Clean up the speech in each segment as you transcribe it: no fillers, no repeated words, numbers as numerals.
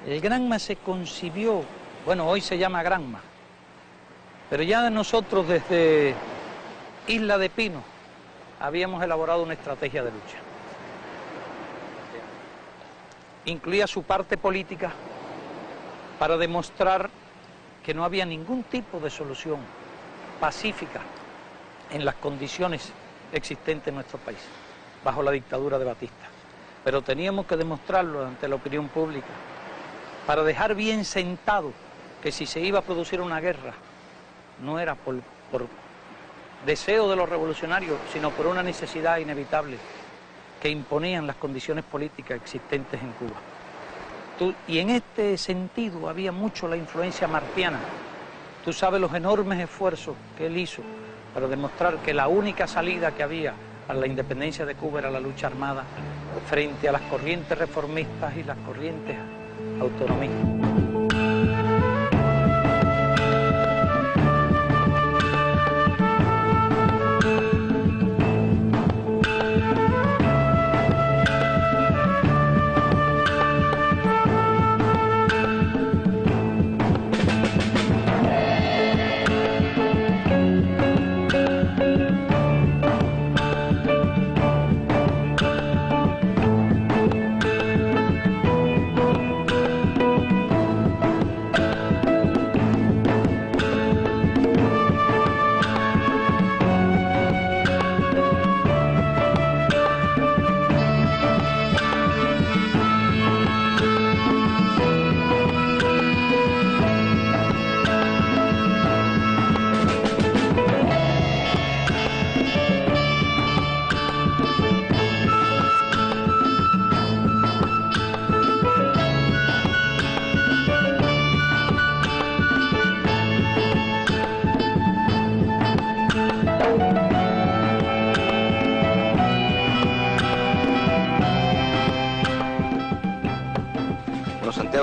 El Granma se concibió, bueno, hoy se llama Granma, pero ya nosotros desde Isla de Pino habíamos elaborado una estrategia de lucha. Incluía su parte política para demostrar que no había ningún tipo de solución pacífica en las condiciones existentes en nuestro país, bajo la dictadura de Batista. Pero teníamos que demostrarlo ante la opinión pública, para dejar bien sentado que si se iba a producir una guerra, no era por deseo de los revolucionarios, sino por una necesidad inevitable que imponían las condiciones políticas existentes en Cuba. Y en este sentido había mucho la influencia martiana. Tú sabes los enormes esfuerzos que él hizo para demostrar que la única salida que había a la independencia de Cuba era la lucha armada frente a las corrientes reformistas y las corrientes autonomistas.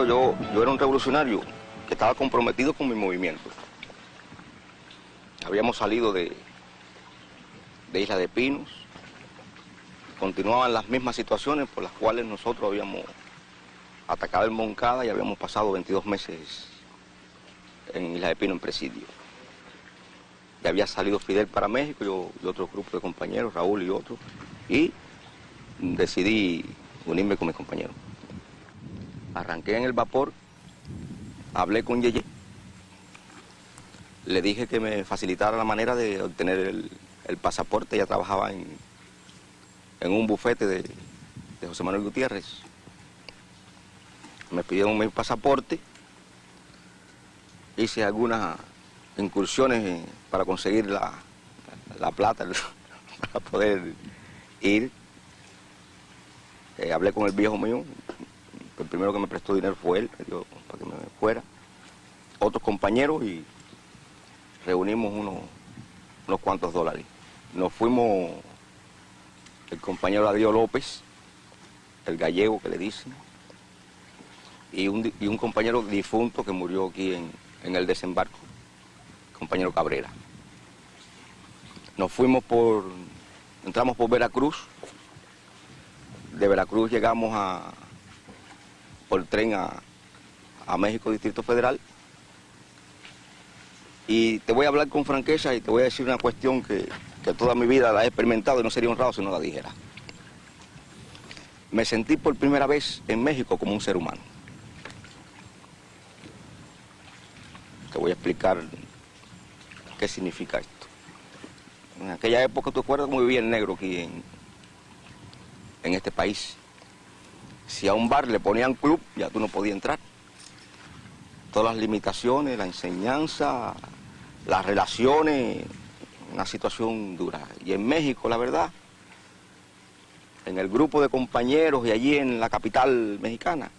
Yo era un revolucionario que estaba comprometido con mi movimiento. Habíamos salido de Isla de Pinos, continuaban las mismas situaciones por las cuales nosotros habíamos atacado el Moncada y habíamos pasado 22 meses en Isla de Pino en presidio. Ya había salido Fidel para México, yo y otro grupo de compañeros, Raúl y otros, y decidí unirme con mis compañeros. Arranqué en el vapor, hablé con Yeye, le dije que me facilitara la manera de obtener el pasaporte. Ella trabajaba en un bufete de José Manuel Gutiérrez. Me pidieron mi pasaporte, hice algunas incursiones para conseguir la plata para poder ir. Hablé con el viejo mío. El primero que me prestó dinero fue él, me dio para que me fuera. Otros compañeros y reunimos unos cuantos dólares. Nos fuimos el compañero Adrián López, el gallego que le dicen, y un compañero difunto que murió aquí en el desembarco, el compañero Cabrera. Entramos por Veracruz. De Veracruz llegamos por tren a México, Distrito Federal. Y te voy a hablar con franqueza y te voy a decir una cuestión que toda mi vida la he experimentado y no sería honrado si no la dijera. Me sentí por primera vez en México como un ser humano. Te voy a explicar qué significa esto. En aquella época, ¿tú acuerdas cómo vivía el negro aquí en este país? Si a un bar le ponían club, ya tú no podías entrar. Todas las limitaciones, la enseñanza, las relaciones, una situación dura. Y en México, la verdad, en el grupo de compañeros y allí en la capital mexicana,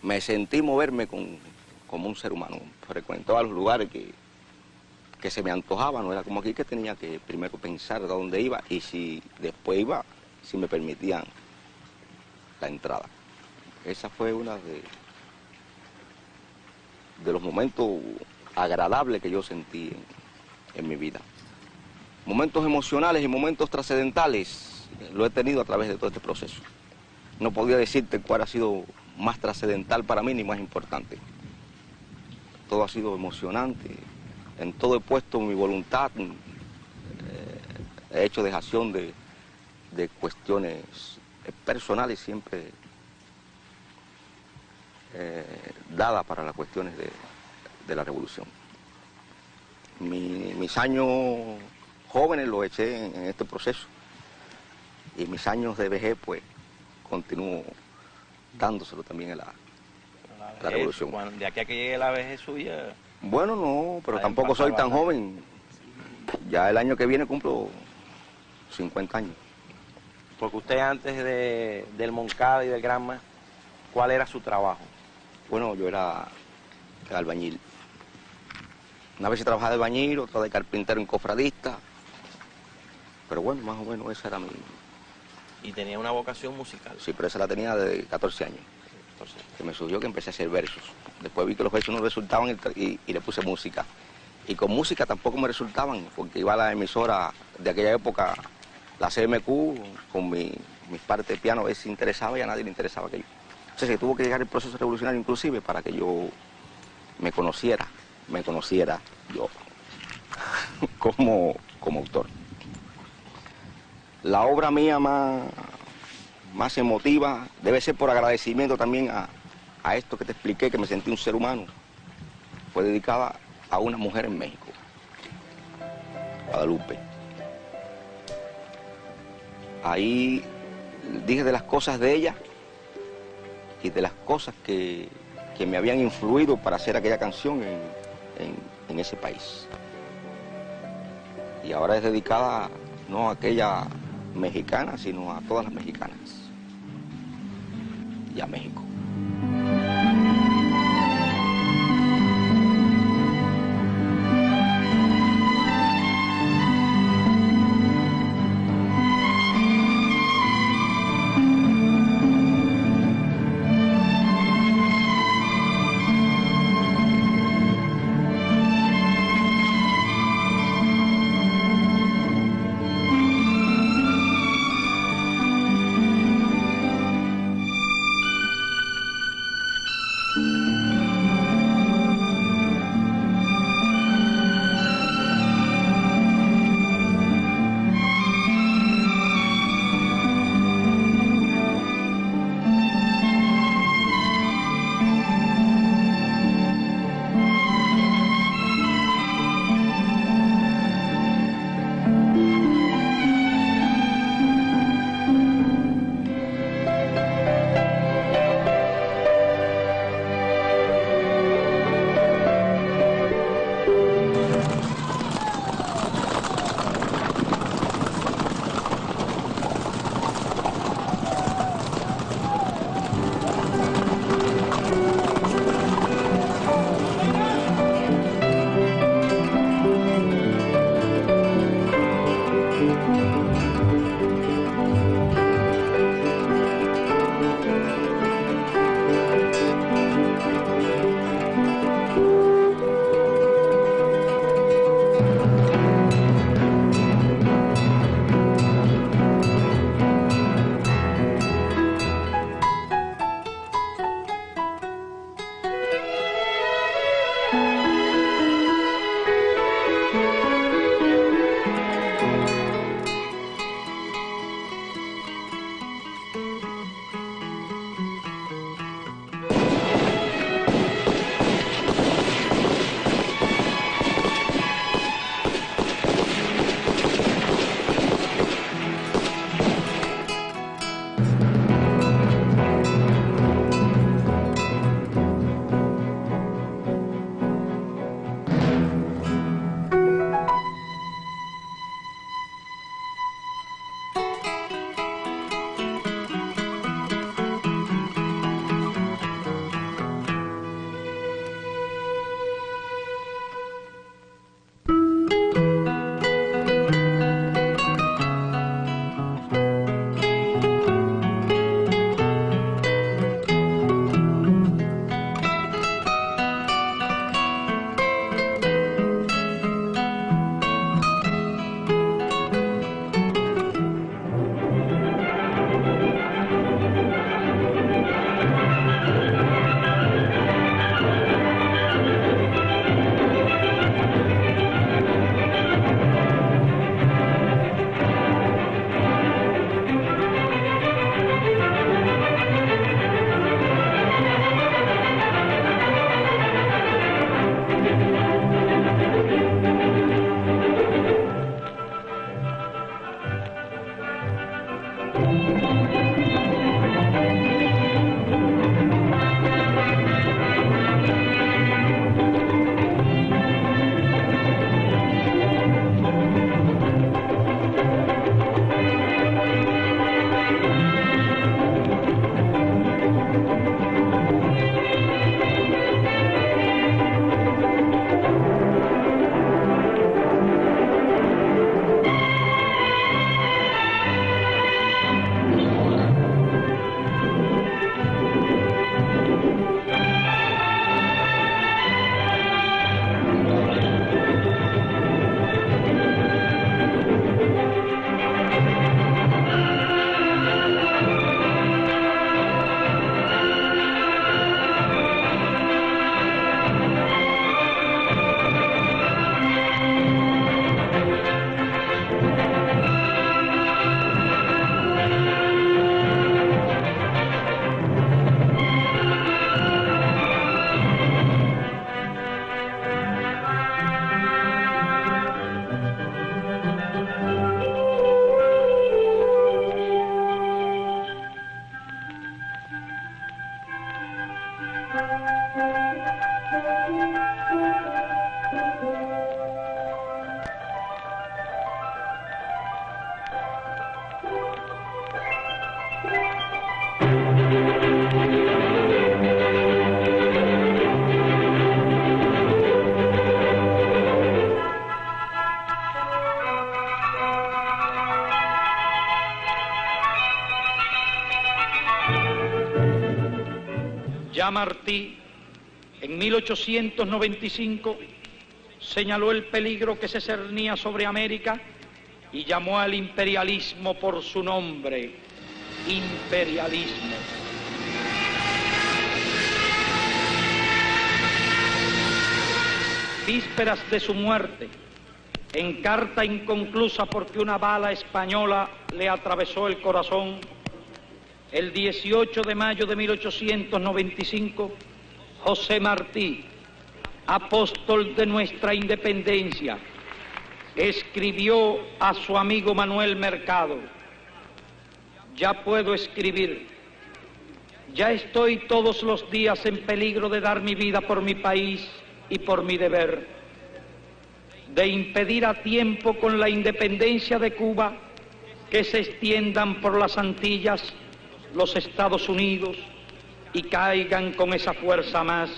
me sentí moverme como un ser humano. Frecuentaba los lugares que se me antojaban, no era como aquí que tenía que primero pensar de dónde iba y si después iba, si me permitían la entrada. Esa fue una de los momentos agradables que yo sentí en mi vida. Momentos emocionales y momentos trascendentales lo he tenido a través de todo este proceso. No podía decirte cuál ha sido más trascendental para mí ni más importante. Todo ha sido emocionante. En todo he puesto mi voluntad, he hecho dejación de cuestiones personales siempre dadas para las cuestiones de la revolución. Mis años jóvenes los eché en este proceso y mis años de vejez pues continúo dándoselo también a la revolución. De aquí a que llegue la vejez suya... Bueno, no, pero tampoco soy tan joven. Ya el año que viene cumplo 50 años. Porque usted antes del Moncada y del Granma, ¿cuál era su trabajo? Bueno, yo era albañil. Una vez trabajaba de albañil, otra de carpintero encofradista. Pero bueno, más o menos esa era mi... Y tenía una vocación musical. Sí, pero esa la tenía de 14 años. Que me surgió que empecé a hacer versos. Después vi que los versos no resultaban y le puse música. Y con música tampoco me resultaban, porque iba a la emisora de aquella época, la CMQ, con mis partes de piano, a ver si interesaba y a nadie le interesaba aquello. Entonces que tuvo que llegar el proceso revolucionario inclusive para que yo me conociera yo como autor. La obra mía más emotiva debe ser por agradecimiento también a esto que te expliqué, que me sentí un ser humano. Fue dedicada a una mujer en México, Guadalupe. Ahí dije de las cosas de ella y de las cosas que me habían influido para hacer aquella canción en ese país. Y ahora es dedicada no a aquella mexicana, sino a todas las mexicanas y a México. Ya Martí, en 1895, señaló el peligro que se cernía sobre América y llamó al imperialismo por su nombre, imperialismo. Vísperas de su muerte, en carta inconclusa porque una bala española le atravesó el corazón, el 18 de mayo de 1895, José Martí, apóstol de nuestra independencia, escribió a su amigo Manuel Mercado: ya puedo escribir, ya estoy todos los días en peligro de dar mi vida por mi país y por mi deber, de impedir a tiempo con la independencia de Cuba que se extiendan por las Antillas los Estados Unidos y caigan con esa fuerza más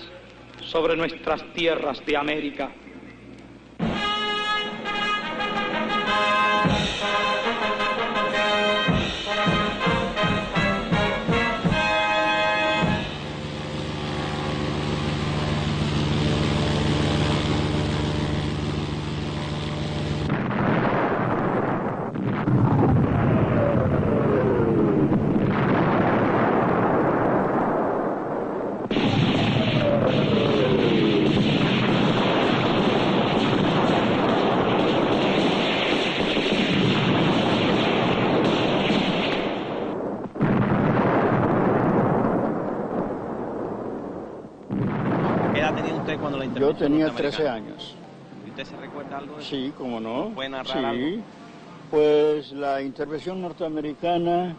sobre nuestras tierras de América. Yo tenía 13 años. ¿Y usted se recuerda algo de eso? Sí, cómo no. ¿Puede narrar algo? Pues la intervención norteamericana,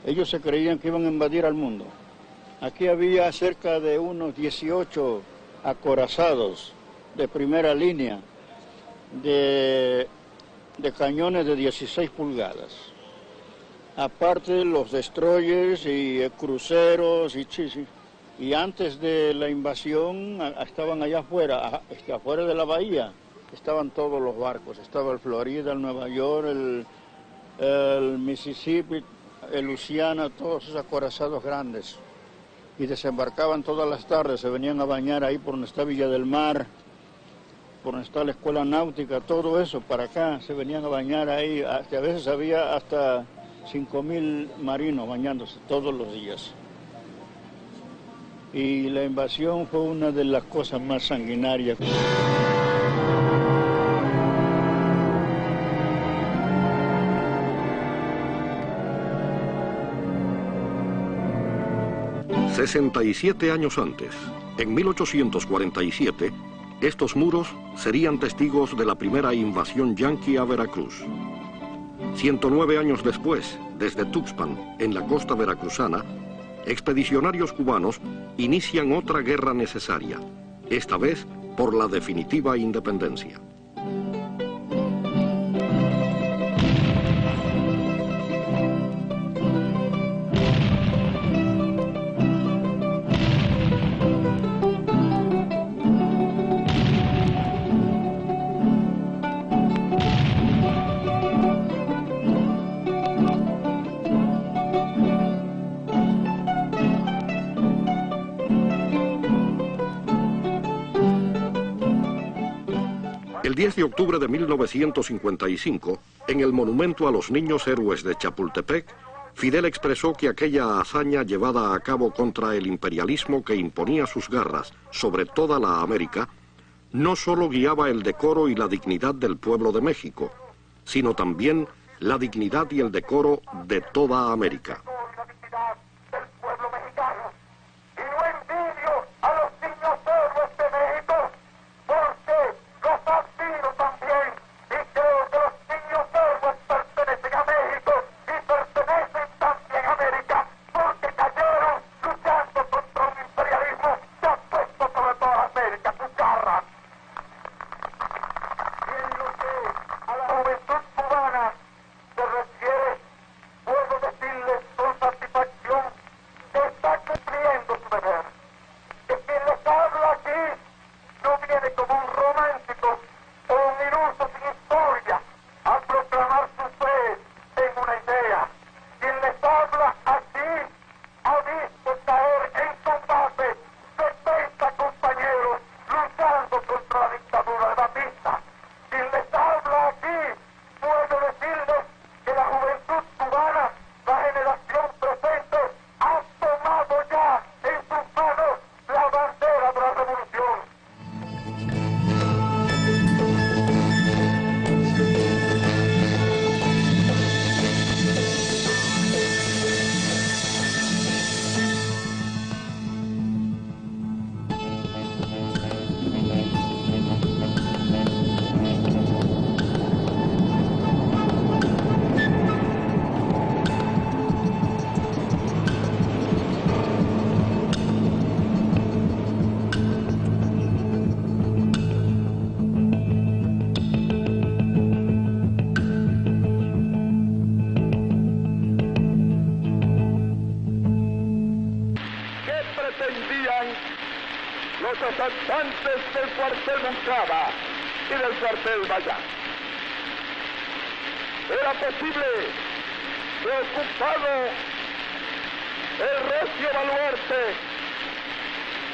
ellos se creían que iban a invadir al mundo. Aquí había cerca de unos 18 acorazados de primera línea de cañones de 16 pulgadas. Aparte los destroyers y cruceros y antes de la invasión estaban allá afuera, afuera de la bahía, estaban todos los barcos. Estaba el Florida, el Nueva York, el Mississippi, el Louisiana, todos esos acorazados grandes. Y desembarcaban todas las tardes, se venían a bañar ahí por donde está Villa del Mar, por donde está la Escuela Náutica, todo eso para acá, se venían a bañar ahí. A veces había hasta 5.000 marinos bañándose todos los días. Y la invasión fue una de las cosas más sanguinarias. «67 años antes, en 1847, estos muros serían testigos de la primera invasión yanqui a Veracruz. 109 años después, desde Tuxpan, en la costa veracruzana, expedicionarios cubanos inician otra guerra necesaria, esta vez por la definitiva independencia. El 10 de octubre de 1955, en el monumento a los niños héroes de Chapultepec, Fidel expresó que aquella hazaña llevada a cabo contra el imperialismo que imponía sus garras sobre toda la América, no solo guiaba el decoro y la dignidad del pueblo de México, sino también la dignidad y el decoro de toda América. A la juventud cubana se refiere, puedo decirles con comandantes del cuartel Moncada y del cuartel Bayán. Era posible que ocupado el recio baluarte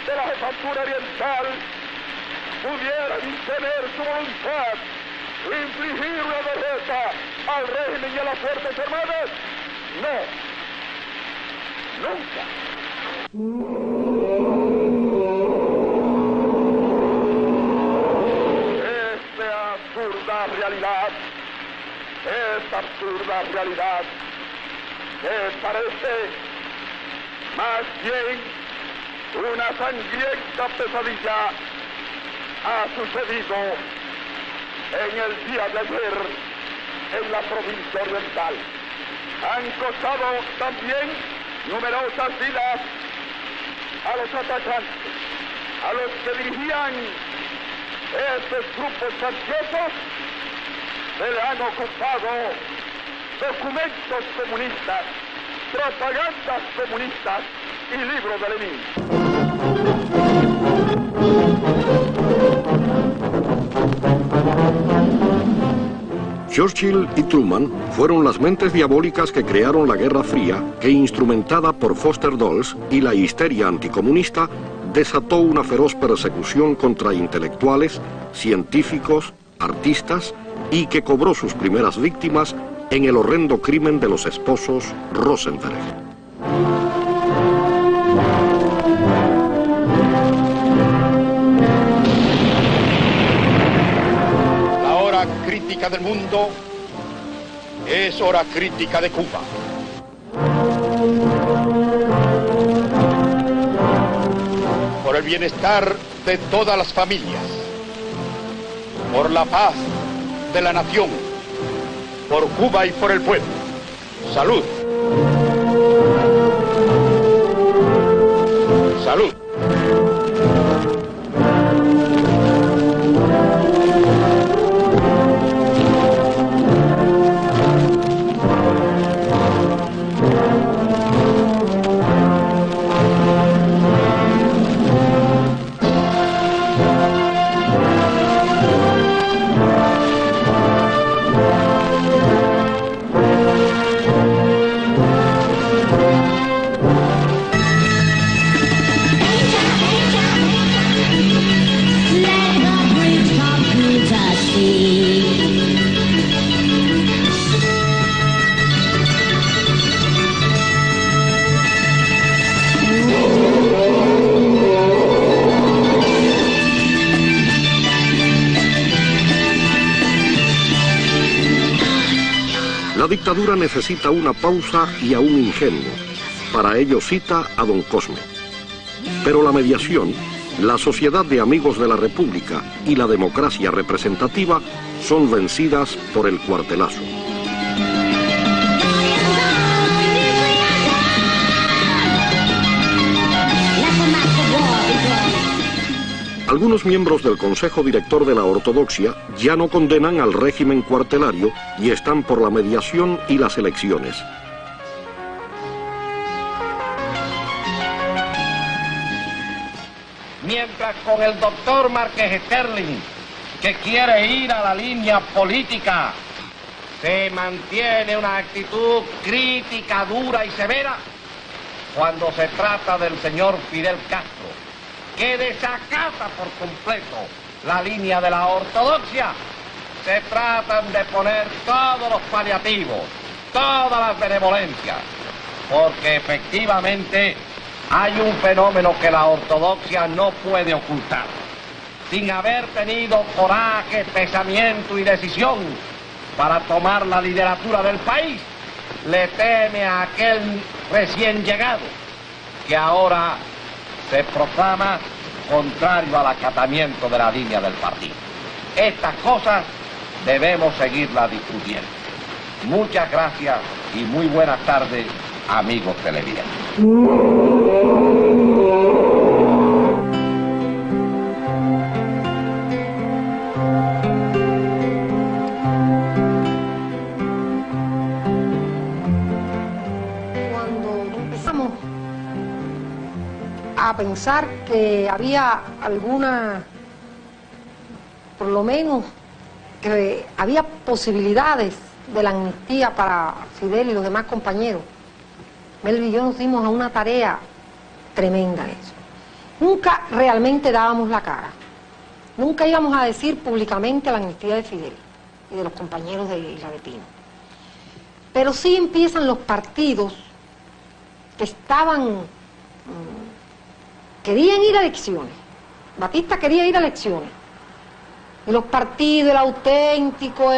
de la jefatura oriental pudiera imponer su voluntad, infligir una derrota al régimen y a las Fuerzas Armadas. No, nunca. Esta absurda realidad que parece más bien una sangrienta pesadilla ha sucedido en el día de ayer en la provincia oriental. Han costado también numerosas vidas a los atacantes, a los que dirigían estos grupos ansiosos. Se le han ocupado documentos comunistas, propagandas comunistas y libros de Lenin. Churchill y Truman fueron las mentes diabólicas que crearon la Guerra Fría, que instrumentada por Foster Dulles y la histeria anticomunista, desató una feroz persecución contra intelectuales, científicos, artistas, y que cobró sus primeras víctimas en el horrendo crimen de los esposos Rosenberg. La hora crítica del mundo es hora crítica de Cuba. Por el bienestar de todas las familias, por la paz de la nación, por Cuba y por el pueblo. Salud. Salud. La dictadura necesita una pausa y a un ingenuo. Para ello cita a don Cosme. Pero la mediación, la sociedad de amigos de la República y la democracia representativa son vencidas por el cuartelazo. Algunos miembros del Consejo Director de la Ortodoxia ya no condenan al régimen cuartelario y están por la mediación y las elecciones. Mientras con el doctor Márquez Sterling, que quiere ir a la línea política, se mantiene una actitud crítica, dura y severa, cuando se trata del señor Fidel Castro, que desacata por completo la línea de la ortodoxia, se tratan de poner todos los paliativos, todas las benevolencias, porque efectivamente hay un fenómeno que la ortodoxia no puede ocultar. Sin haber tenido coraje, pensamiento y decisión para tomar la lideratura del país, le teme a aquel recién llegado que ahora se proclama contrario al acatamiento de la línea del partido. Estas cosas debemos seguirlas discutiendo. Muchas gracias y muy buenas tardes, amigos televidentes. A a pensar que había alguna, por lo menos, que había posibilidades de la amnistía para Fidel y los demás compañeros, Melvin y yo nos dimos a una tarea tremenda en eso. Nunca realmente dábamos la cara. Nunca íbamos a decir públicamente la amnistía de Fidel y de los compañeros de Isla de Pino. Pero sí empiezan los partidos que querían ir a elecciones. Batista quería ir a elecciones. Y los partidos, el auténtico,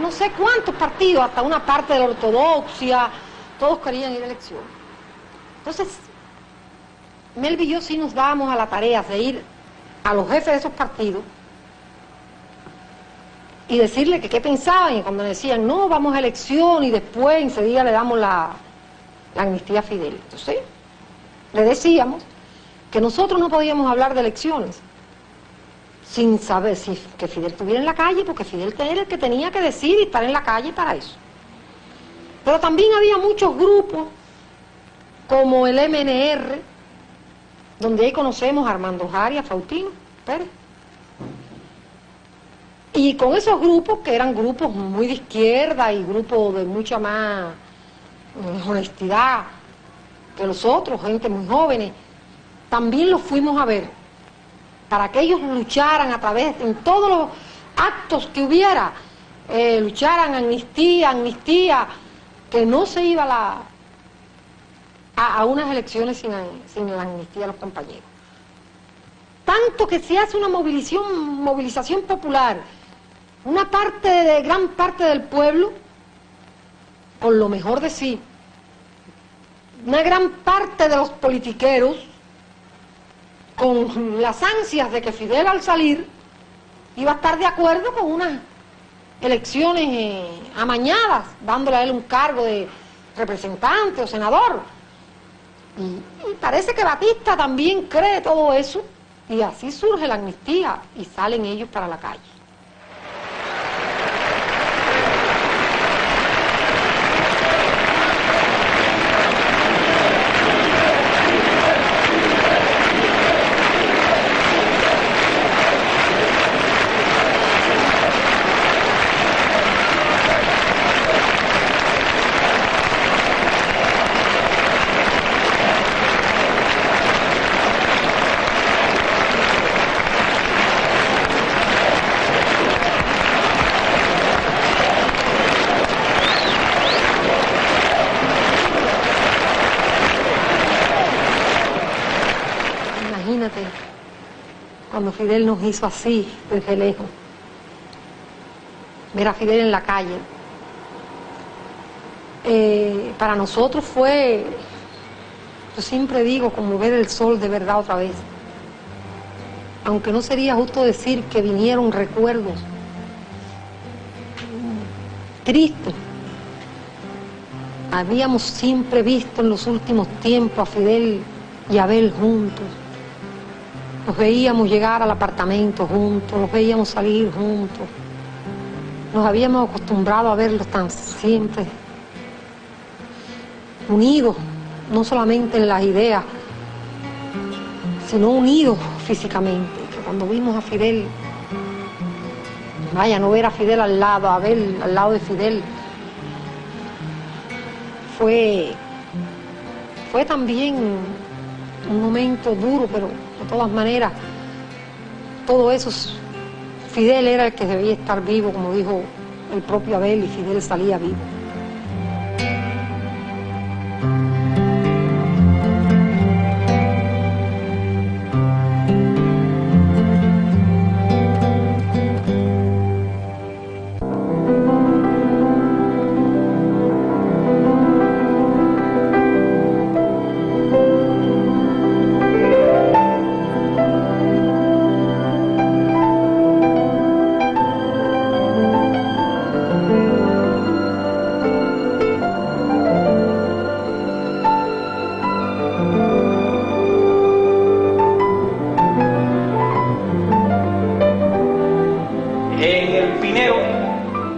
no sé cuántos partidos, hasta una parte de la ortodoxia, todos querían ir a elecciones. Entonces, Melvin y yo sí nos dábamos a la tarea de ir a los jefes de esos partidos y decirle que qué pensaban, y cuando decían, no, vamos a elección y después enseguida le damos la amnistía a Fidel. Entonces, le decíamos que nosotros no podíamos hablar de elecciones sin saber si que Fidel estuviera en la calle, porque Fidel era el que tenía que decir y estar en la calle para eso. Pero también había muchos grupos, como el MNR, donde ahí conocemos a Armando Jari, a Faustino Pérez. Y con esos grupos, que eran grupos muy de izquierda y grupos de mucha más honestidad que los otros, gente muy jóvenes, también los fuimos a ver, para que ellos lucharan a través, en todos los actos que hubiera, lucharan amnistía, que no se iba a unas elecciones sin la amnistía de los compañeros. Tanto que se hace una movilización popular, gran parte del pueblo, con lo mejor de sí, una gran parte de los politiqueros, con las ansias de que Fidel al salir iba a estar de acuerdo con unas elecciones amañadas, dándole a él un cargo de representante o senador. Y parece que Batista también cree todo eso, y así surge la amnistía y salen ellos para la calle. Cuando Fidel nos hizo así, desde lejos, ver a Fidel en la calle, para nosotros fue, yo siempre digo, como ver el sol de verdad otra vez. Aunque no sería justo decir que vinieron recuerdos tristes. Habíamos siempre visto en los últimos tiempos a Fidel y a Abel juntos. Los veíamos llegar al apartamento juntos, los veíamos salir juntos. Nos habíamos acostumbrado a verlos tan siempre unidos, no solamente en las ideas, sino unidos físicamente. Que cuando vimos a Fidel, vaya, no ver a Fidel al lado, a Abel al lado de Fidel, fue también un momento duro, pero de todas maneras, todo eso, Fidel era el que debía estar vivo, como dijo el propio Abel, y Fidel salía vivo.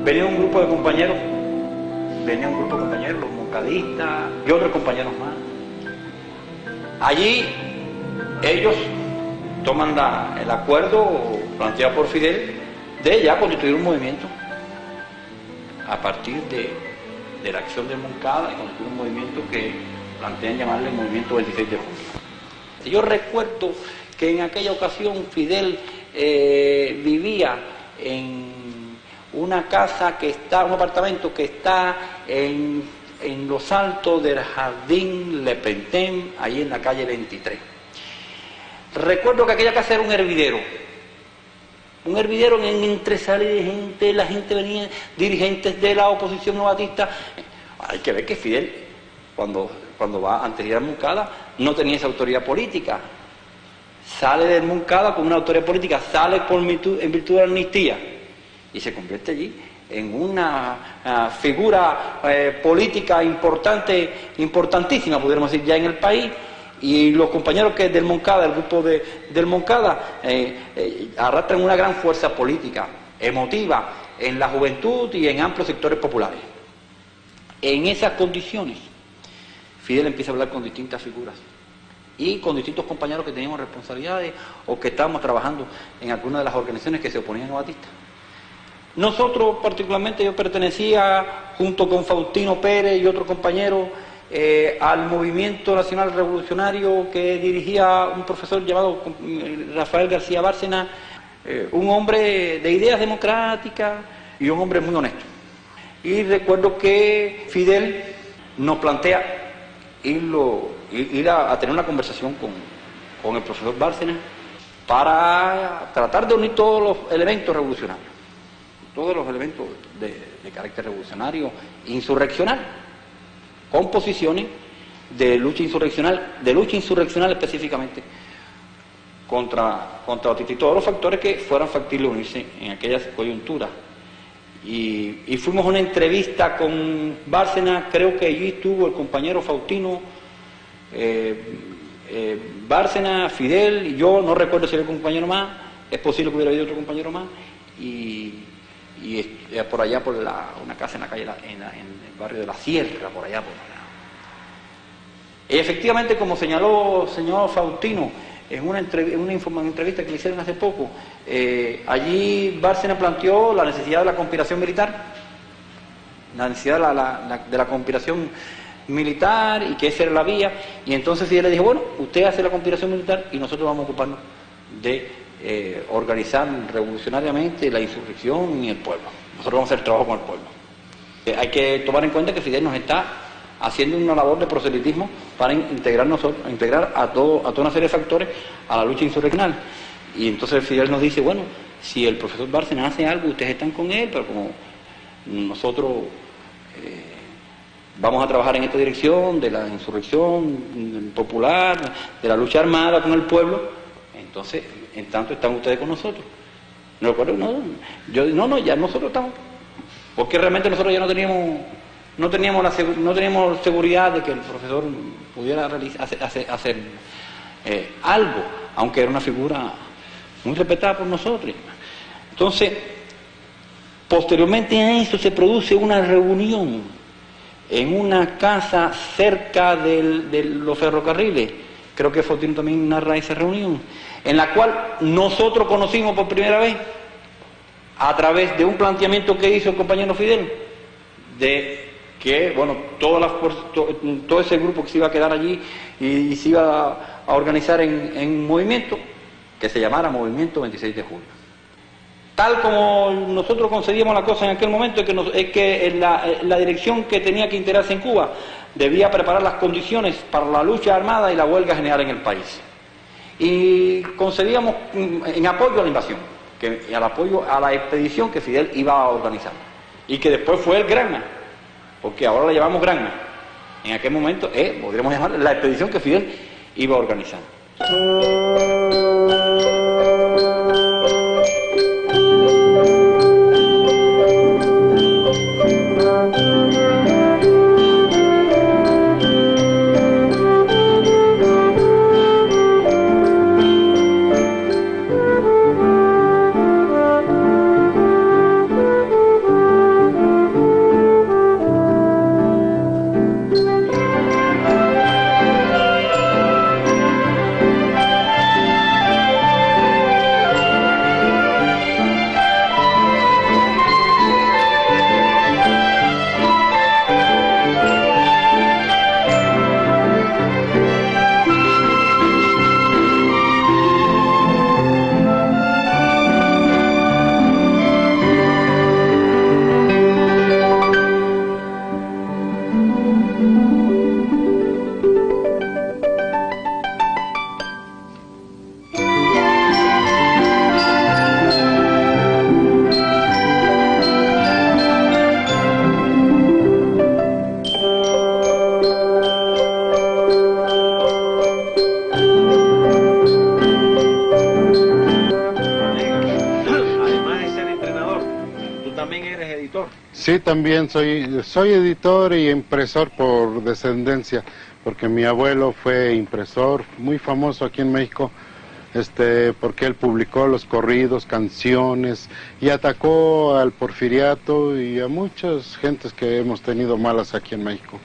Venía un grupo de compañeros, los moncadistas y otros compañeros más. Allí ellos toman el acuerdo planteado por Fidel de ya constituir un movimiento a partir de la acción de Moncada y constituir un movimiento que plantean llamarle el Movimiento 26 de Julio. Yo recuerdo que en aquella ocasión Fidel vivía en una casa que está, un apartamento que está en los altos del Jardín Le Printemps, ahí en la calle 23. Recuerdo que aquella casa era un hervidero en entre salida de gente, la gente venía, dirigentes de la oposición novatista. Hay que ver que Fidel, cuando va antes de ir a Moncada, no tenía esa autoridad política. Sale de Moncada con una autoridad política, sale en virtud de la amnistía y se convierte allí en una figura política importantísima, pudiéramos decir, ya en el país. Y los compañeros que del Moncada, el grupo del Moncada, arrastran una gran fuerza política, emotiva, en la juventud y en amplios sectores populares. En esas condiciones, Fidel empieza a hablar con distintas figuras y con distintos compañeros que teníamos responsabilidades o que estábamos trabajando en algunas de las organizaciones que se oponían a Batista. Nosotros, particularmente, yo pertenecía, junto con Faustino Pérez y otros compañeros, al Movimiento Nacional Revolucionario que dirigía un profesor llamado Rafael García Bárcena, un hombre de ideas democráticas y un hombre muy honesto. Y recuerdo que Fidel nos plantea ir a tener una conversación con el profesor Bárcena para tratar de unir todos los elementos revolucionarios, todos los elementos de carácter revolucionario, insurreccional, con posiciones de lucha insurreccional específicamente contra Batista y todos los factores que fueran factibles unirse en aquellas coyunturas. Y fuimos a una entrevista con Bárcena, creo que allí estuvo el compañero Faustino, Bárcena, Fidel y yo, no recuerdo si había un compañero más, es posible que hubiera habido otro compañero más, y por allá por una casa en la calle, en el barrio de la Sierra, por allá. Y efectivamente, como señaló el señor Faustino en una entrevista que le hicieron hace poco, allí Bárcena planteó la necesidad de la conspiración militar, la necesidad de la conspiración militar y que esa era la vía, y entonces Fidel le dijo, bueno, usted hace la conspiración militar y nosotros vamos a ocuparnos de organizar revolucionariamente la insurrección y el pueblo. Nosotros vamos a hacer el trabajo con el pueblo. Hay que tomar en cuenta que Fidel nos está haciendo una labor de proselitismo para integrar a toda una serie de factores a la lucha insurreccional. Y entonces Fidel nos dice, bueno, si el profesor Bárcena hace algo, ustedes están con él, pero como nosotros vamos a trabajar en esta dirección de la insurrección popular, de la lucha armada con el pueblo, entonces, en tanto están ustedes con nosotros. No, ya nosotros estamos. Porque realmente nosotros ya no teníamos seguridad de que el profesor pudiera hacer algo, aunque era una figura muy respetada por nosotros. Entonces, posteriormente a eso se produce una reunión en una casa cerca de los ferrocarriles. Creo que Faustino también narra esa reunión, en la cual nosotros conocimos por primera vez, a través de un planteamiento que hizo el compañero Fidel, de que, bueno, todo ese grupo que se iba a quedar allí y se iba a organizar en un movimiento que se llamara Movimiento 26 de Julio. Tal como nosotros concebíamos la cosa en aquel momento, es que la dirección que tenía que integrarse en Cuba debía preparar las condiciones para la lucha armada y la huelga general en el país. Y concebíamos en apoyo a la invasión, al apoyo a la expedición que Fidel iba a organizar, y que después fue el Granma, porque ahora la llamamos Granma. En aquel momento, podríamos llamar la expedición que Fidel iba a organizar. también eres editor. Sí, también soy editor y impresor por descendencia, porque mi abuelo fue impresor muy famoso aquí en México, porque él publicó los corridos, canciones y atacó al porfiriato y a muchas gentes que hemos tenido malas aquí en México.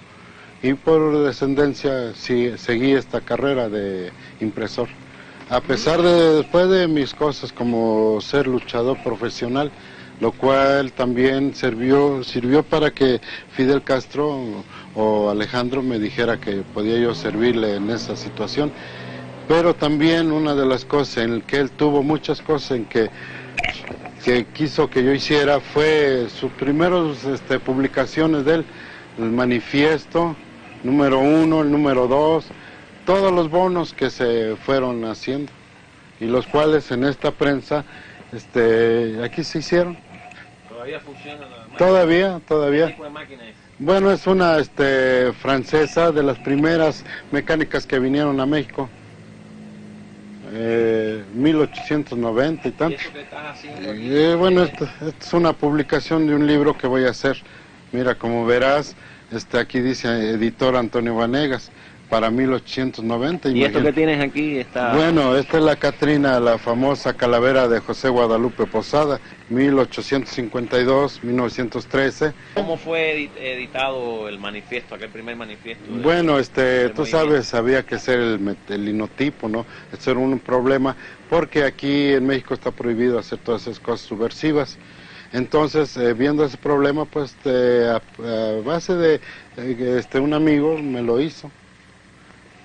Y por descendencia sí, seguí esta carrera de impresor. A pesar de, después de mis cosas como ser luchador profesional, lo cual también sirvió para que Fidel Castro o Alejandro me dijera que podía yo servirle en esa situación. Pero también una de las cosas en que él tuvo muchas cosas en que quiso que yo hiciera fue sus primeras publicaciones de él, el manifiesto número 1, el número 2, todos los bonos que se fueron haciendo y los cuales en esta prensa aquí se hicieron. ¿Todavía funciona la máquina? Todavía. ¿Qué tipo de máquina es? Bueno, es una francesa, de las primeras mecánicas que vinieron a México. 1890 y tanto. ¿Y eso que estás haciendo? Bueno, esto es una publicación de un libro que voy a hacer. Mira, como verás, aquí dice editor Antonio Vanegas, para 1890. ¿Y esto que tienes aquí está...? Bueno, esta es la Catrina, la famosa calavera de José Guadalupe Posada, 1852-1913. ¿Cómo fue editado el manifiesto, aquel primer manifiesto? Bueno, tú sabes, había que hacer el linotipo, ¿no? Eso era un problema, porque aquí en México está prohibido hacer todas esas cosas subversivas. Entonces, viendo ese problema, pues, a base de un amigo me lo hizo.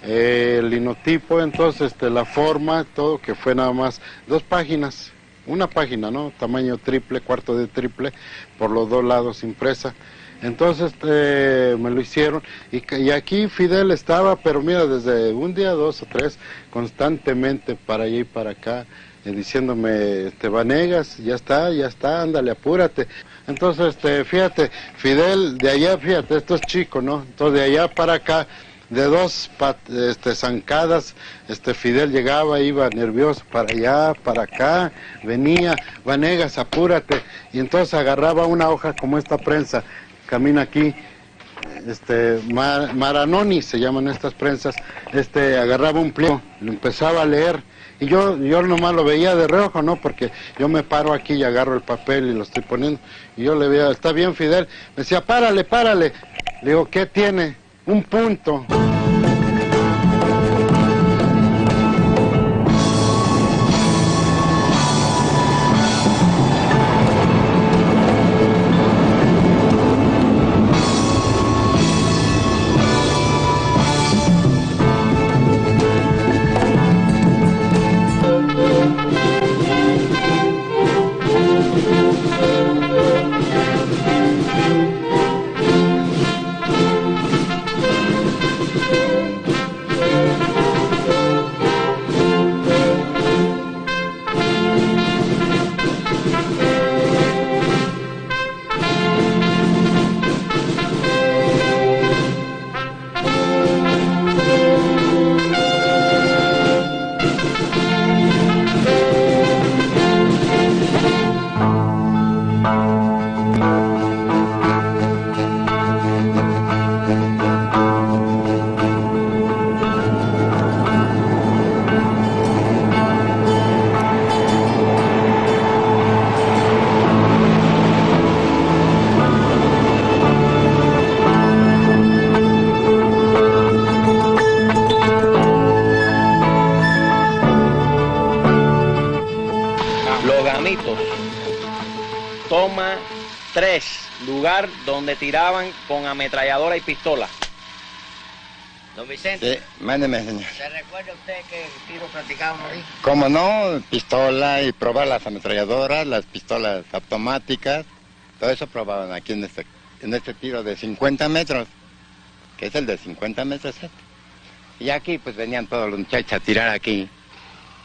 El linotipo, entonces, la forma, todo, que fue nada más 2 páginas, una página, ¿no? Tamaño triple, cuarto de triple, por los 2 lados impresa. Entonces, me lo hicieron, y aquí Fidel estaba, pero mira, desde un día, 2 o 3, constantemente para allá y para acá, diciéndome, Vanegas, ya está, ándale, apúrate. Entonces, fíjate, Fidel, de allá, fíjate, esto es chico, ¿no? Entonces, de allá para acá, de 2 zancadas, Fidel llegaba, iba nervioso para allá, para acá, venía, Vanegas, apúrate, y entonces agarraba una hoja como esta prensa, camina aquí, Maranoni se llaman estas prensas, agarraba un pliego, lo empezaba a leer, y yo nomás lo veía de reojo, ¿no? Porque yo me paro aquí y agarro el papel y lo estoy poniendo, y yo le veía, está bien, Fidel, me decía, párale, le digo, ¿qué tiene? Un punto. Toma 3, lugar donde tiraban con ametralladora y pistola. Don Vicente. Sí, mándeme, señor. ¿Se recuerda usted qué tiro practicábamos ahí? Cómo no, pistola y probar las ametralladoras, las pistolas automáticas, todo eso probaban aquí en este tiro de 50 metros, que es el de 50 metros. Y aquí pues venían todos los muchachos a tirar aquí.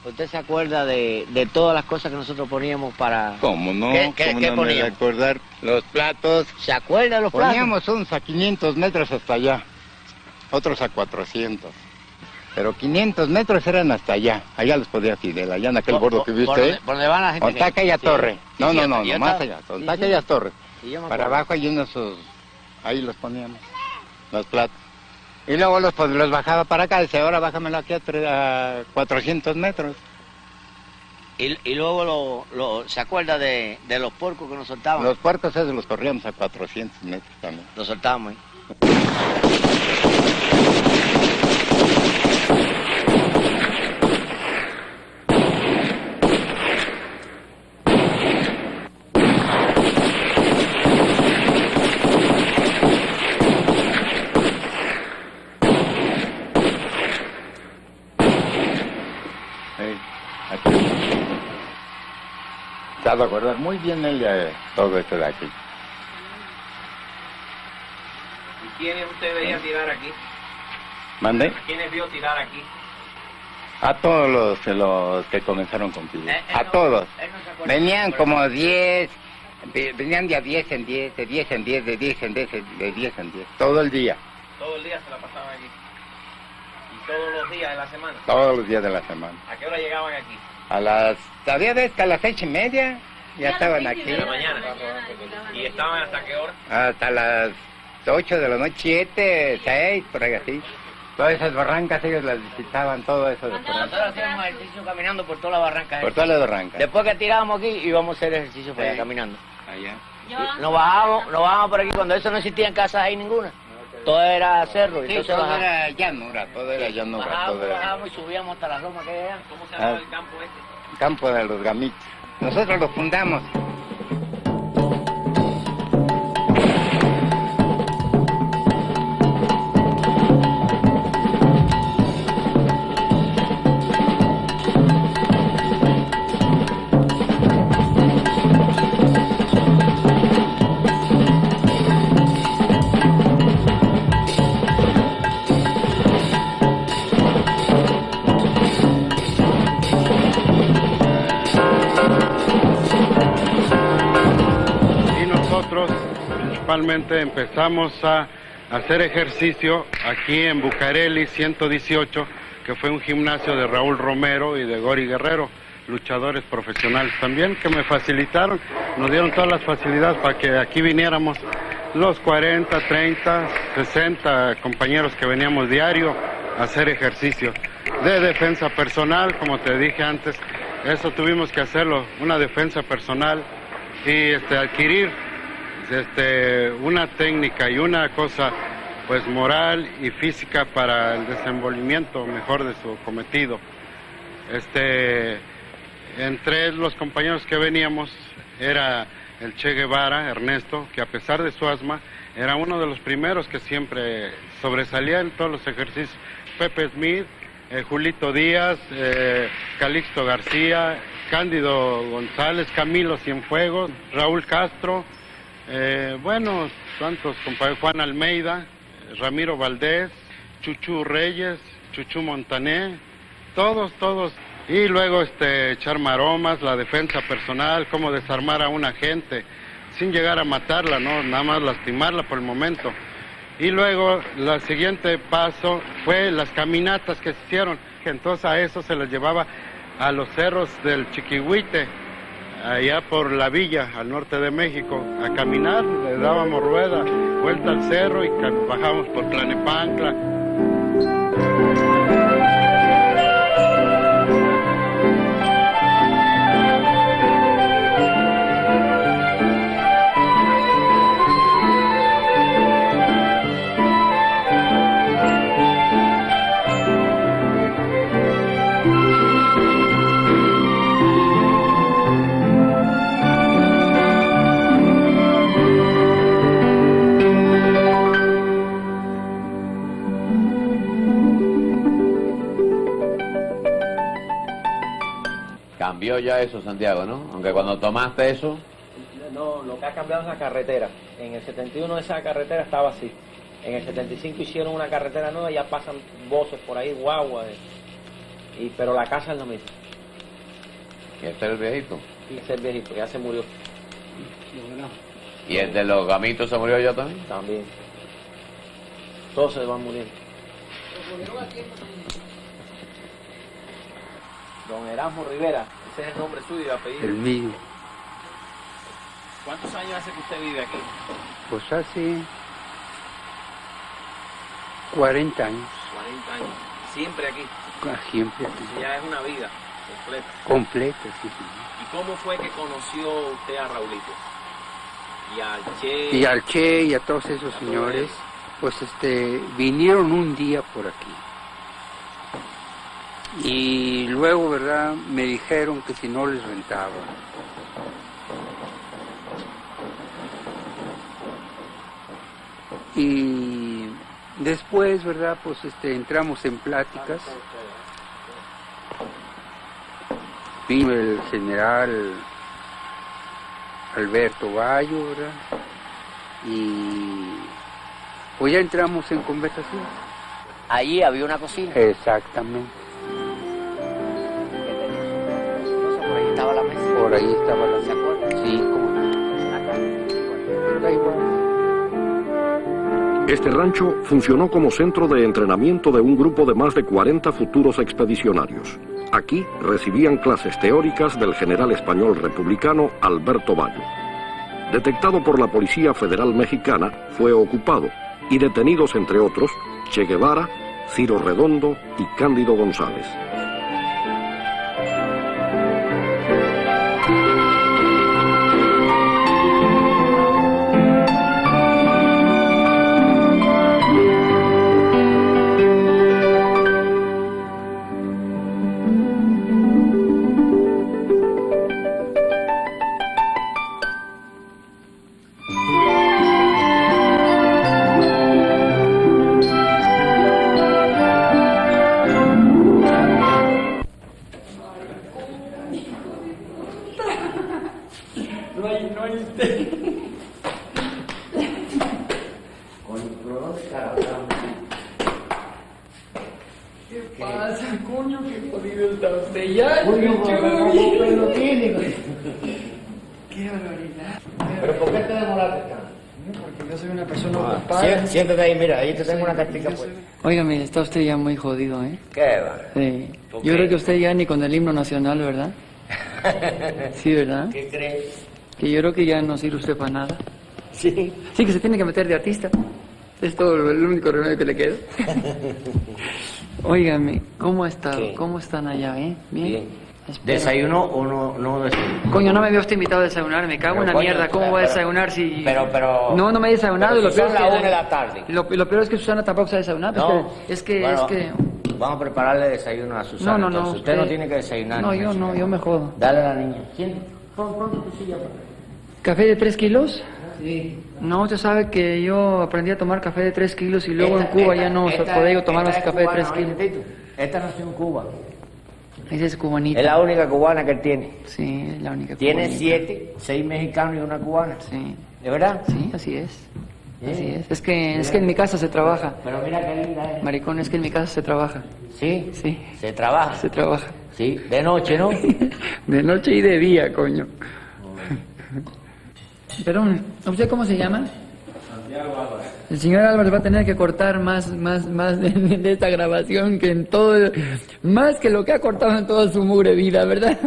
¿Usted se acuerda de todas las cosas que nosotros poníamos para...? ¿Cómo no? ¿Qué no poníamos? me recordar los platos. ¿Se acuerda de los platos? Poníamos unos a 500 metros hasta allá, otros a 400. Pero 500 metros eran hasta allá. Allá los podía Fidel, allá en aquel bordo que viste. ¿Por dónde van la gente? Donde está aquella torre. Sí, No, sí, no, no, yo no, más estaba- allá. Donde sí, está sí. aquellas torres. Sí, yo me Para acuerdo. abajo hay unos, ahí los poníamos, los platos. Y luego los bajaba para acá, dice, ahora bájamelo aquí a 400 metros. Y luego ¿se acuerda de los puercos que nos soltaban? Los puercos esos los corríamos a 400 metros también. Los soltábamos ahí. Aquí. Se ha de acordar muy bien ella todo esto de aquí. ¿Y quiénes usted veía tirar aquí? ¿Mande? ¿Quiénes vio tirar aquí? A todos los que comenzaron con Fidel. A todos. Venían como 10, venían de a 10 en 10, de 10 en 10, de 10 en 10, de 10 en 10. Todo el día, Todo el día se la pasaban aquí. ¿Y todos los días de la semana? todos los días de la semana. ¿A qué hora llegaban aquí? Había veces que a las 6:30 ya estaban aquí. De la mañana. ¿Y estaban hasta qué hora? Hasta las 8 de la noche, 7, 6, por ahí así. Todas esas barrancas ellos las visitaban, todo eso. Nosotros hacíamos ejercicio caminando por toda la barranca. Por todas las barrancas. Después que tirábamos aquí, íbamos a hacer ejercicio por allá Sí. caminando. Allá. Nos bajábamos por aquí, cuando eso no existía en casas ahí ninguna. Todo era cerro. Sí, Entonces todo bajábamos. era llanura, todo era llanura. Todo era Bajábamos y subíamos hasta la Roma que era. ¿Cómo se llamaba Ah. el campo este? campo de los gamitos. Nosotros lo fundamos. Y nosotros principalmente empezamos a hacer ejercicio aquí en Bucareli 118, que fue un gimnasio de Raúl Romero y de Gori Guerrero, luchadores profesionales también, que me facilitaron, nos dieron todas las facilidades para que aquí viniéramos los 40, 30, 60 compañeros que veníamos diario a hacer ejercicio de defensa personal, como te dije antes. Eso tuvimos que hacerlo, una defensa personal y adquirir una técnica y una cosa pues moral y física para el desenvolvimiento mejor de su cometido. Entre los compañeros que veníamos era el Che Guevara, Ernesto, que a pesar de su asma era uno de los primeros que siempre sobresalía en todos los ejercicios. Pepe Smith, Julito Díaz, Calixto García, Cándido González, Camilo Cienfuegos, Raúl Castro, tantos compañeros, Juan Almeida, Ramiro Valdés, Chuchú Reyes, Chuchú Montané, todos. Y luego echar maromas, la defensa personal, cómo desarmar a una gente sin llegar a matarla, no, nada más lastimarla por el momento. Y luego, el siguiente paso fue las caminatas que se hicieron, que entonces a eso se les llevaba a los cerros del Chiquihuite, allá por la villa, al norte de México, a caminar, le dábamos rueda, vuelta al cerro y bajábamos por Tlalnepantla. Cambió ya eso, Santiago, ¿no? Aunque cuando tomaste eso... No, lo que ha cambiado es la carretera. En el 71 esa carretera estaba así. En el 75 hicieron una carretera nueva y ya pasan voces por ahí, guagua. Pero la casa es lo mismo. ¿Y este es el viejito? Y ese es el viejito, ya se murió. ¿Y el de los gamitos se murió ya también? También. Todos se van muriendo. Don Erasmo Rivera, ese es el nombre suyo y apellido. El mío. ¿Cuántos años hace que usted vive aquí? Pues hace 40 años. 40 años. ¿Siempre aquí? Siempre aquí. Ya es una vida completa. Completa, sí, sí. ¿Y cómo fue que conoció usted a Raulito? Y al Che. Y al Che y a todos esos señores, pues vinieron un día por aquí. Y luego, ¿verdad?, me dijeron que si no les rentaba. Y después, ¿verdad?, pues entramos en pláticas. Vino el general Alberto Bayo, ¿verdad? Y pues ya entramos en conversación. Allí había una cocina. Exactamente. Por ahí estaba la mesa. Por ahí estaba la mesa. ¿Se acuerda? Sí, como da igual. Este rancho funcionó como centro de entrenamiento de un grupo de más de 40 futuros expedicionarios. Aquí recibían clases teóricas del general español republicano Alberto Bayo. Detectado por la Policía Federal Mexicana, fue ocupado y detenidos, entre otros, Che Guevara, Ciro Redondo y Cándido González. Siéntate ahí, mira, ahí te tengo una cartica pues. Óigame, está usted ya muy jodido, ¿eh? ¿Qué va? Sí. Yo creo que usted ya ni con el himno nacional, ¿verdad? Sí, ¿verdad? ¿Qué crees? Que yo creo que ya no sirve usted para nada. Sí. Sí, que se tiene que meter de artista. Es todo el único remedio que le queda. Óigame, ¿cómo ha estado? ¿Qué? ¿Cómo están allá, eh? Bien. Espera. ¿Desayuno o no desayuno? Coño, no me había usted invitado a desayunar, me cago en la coño, mierda, ¿cómo voy a desayunar si...? Pero... No, no me he desayunado, pero lo si peor son es que... las 1 de la tarde. Lo peor es que Susana tampoco se ha desayunado, No, es que... bueno, vamos a prepararle desayuno a Susana. No, entonces. Usted no tiene que desayunar. No, yo no, yo me jodo. Dale a la niña. Pon tu silla. ¿Café de 3 kilos? Sí. No, usted sabe que yo aprendí a tomar café de 3 kilos y luego en Cuba ya no podía tomar más café de 3 kilos. Esta nació en Cuba. Esa es cubanita. Es la única cubana que él tiene. Sí, es la única Tiene cubanita. 7, 6 mexicanos y una cubana. Sí. ¿De verdad? Sí, así es. Así es. Es que en mi casa se trabaja. Pero mira qué linda es. Maricón, es que en mi casa se trabaja. ¿Sí? Sí. ¿Se trabaja? Se trabaja. Sí, de noche, ¿no? De noche y de día, coño. Perdón, ¿usted cómo se llama? Santiago Álvarez. El señor Álvarez va a tener que cortar más de esta grabación que en todo, más que lo que ha cortado en toda su mugre vida, ¿verdad?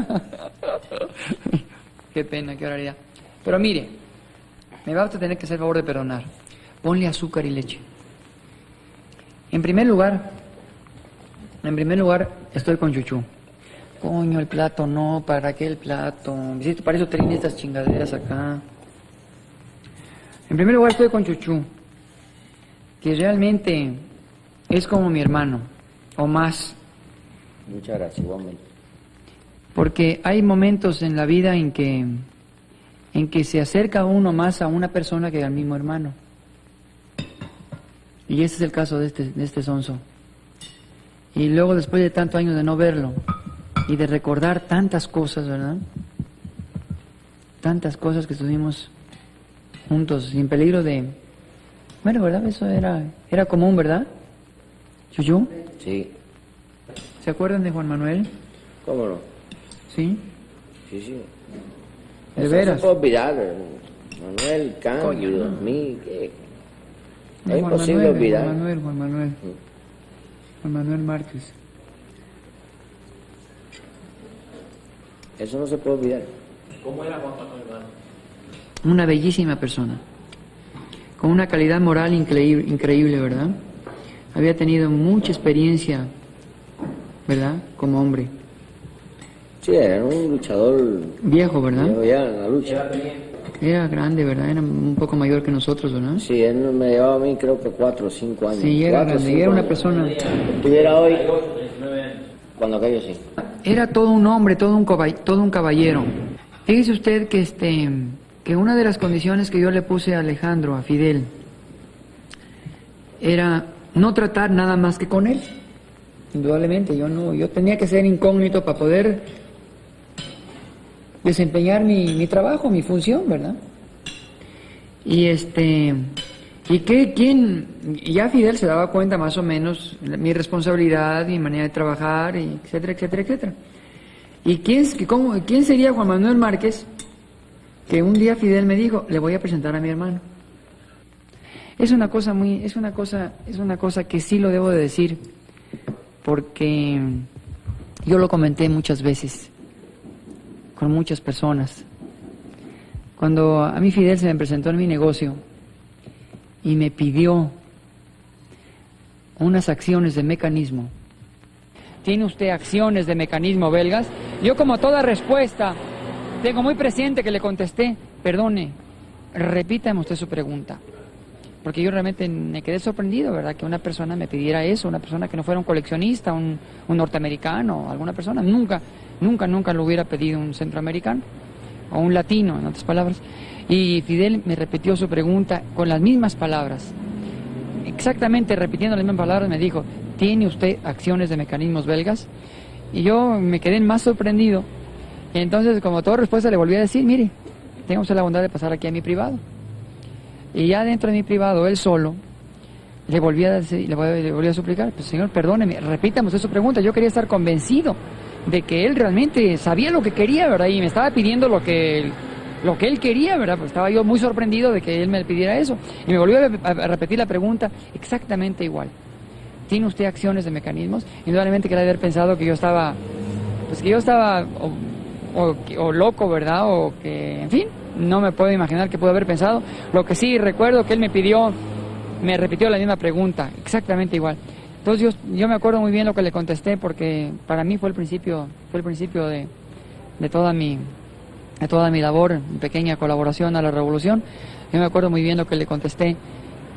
Qué pena, qué barbaridad. Pero mire, me va a tener que hacer el favor de perdonar. Ponle azúcar y leche. En primer lugar, estoy con Chuchú. Coño, el plato no, ¿para qué el plato? Para eso traen estas chingaderas acá. En primer lugar estoy con Chuchú, que realmente es como mi hermano, o más. Muchas gracias, igualmente. Porque hay momentos en la vida en que se acerca uno más a una persona que al mismo hermano. Y ese es el caso de este sonso. Y luego, después de tantos años de no verlo y de recordar tantas cosas, ¿verdad? Tantas cosas que estuvimos juntos, sin peligro de... Bueno, ¿verdad? Eso era común, ¿verdad? ¿Chuchú? Sí. ¿Se acuerdan de Juan Manuel? ¿Cómo no? ¿Sí? Sí, sí. ¿De veras? No se puede olvidar, Manuel, Cándido, no. mí, que... No, Es imposible olvidar. Juan Manuel Márquez. Eso no se puede olvidar. ¿Cómo era Juan Manuel, hermano? Una bellísima persona, con una calidad moral increíble, ¿verdad? Había tenido mucha experiencia, ¿verdad? Como hombre. Sí, era un luchador viejo, ¿verdad? Viejo ya en la lucha. Era grande, ¿verdad? Era un poco mayor que nosotros, ¿verdad? Sí, él me llevaba a mí creo que 4 o 5 años. Sí, era grande, y era una persona... Estuviera hoy, cuando aquello sí. Era todo un hombre, todo un caballero. Fíjese usted que que una de las condiciones que yo le puse a Alejandro, a Fidel, era no tratar nada más que con él. Indudablemente, yo tenía que ser incógnito para poder desempeñar mi trabajo, mi función, ¿verdad? Y ya Fidel se daba cuenta más o menos mi responsabilidad, mi manera de trabajar, y etcétera, etcétera, etcétera. ¿Y quién sería Juan Manuel Márquez? Que un día Fidel me dijo, le voy a presentar a mi hermano. Es una cosa que sí lo debo de decir, porque yo lo comenté muchas veces con muchas personas. Cuando a mí Fidel se me presentó en mi negocio y me pidió unas acciones de Mecanismo. ¿Tiene usted acciones de Mecanismo belgas? Yo, como toda respuesta, tengo muy presente que le contesté, perdone, repítame usted su pregunta. Porque yo realmente me quedé sorprendido, ¿verdad? Que una persona me pidiera eso, una persona que no fuera un coleccionista, un norteamericano, alguna persona. Nunca lo hubiera pedido un centroamericano o un latino, en otras palabras. Y Fidel me repitió su pregunta con las mismas palabras. Exactamente repitiendo las mismas palabras me dijo, ¿tiene usted acciones de Mecanismos belgas? Y yo me quedé más sorprendido. Y entonces, como toda respuesta, le volví a decir, mire, tenga usted la bondad de pasar aquí a mi privado. Y ya dentro de mi privado, él solo, le volví a decir, le volví a suplicar, pues señor, perdóneme, repítame usted su pregunta. Yo quería estar convencido de que él realmente sabía lo que quería, ¿verdad? Y me estaba pidiendo lo que él quería, ¿verdad? Pues estaba yo muy sorprendido de que él me pidiera eso. Y me volvió a repetir la pregunta exactamente igual. ¿Tiene usted acciones de Mecanismos? Indudablemente que él había pensado que yo estaba, o loco, ¿verdad? O que, en fin, no me puedo imaginar qué pudo haber pensado. Lo que sí recuerdo que él me repitió la misma pregunta, exactamente igual. Entonces yo me acuerdo muy bien lo que le contesté, porque para mí fue el principio de toda mi labor, mi pequeña colaboración a la revolución. Yo me acuerdo muy bien lo que le contesté.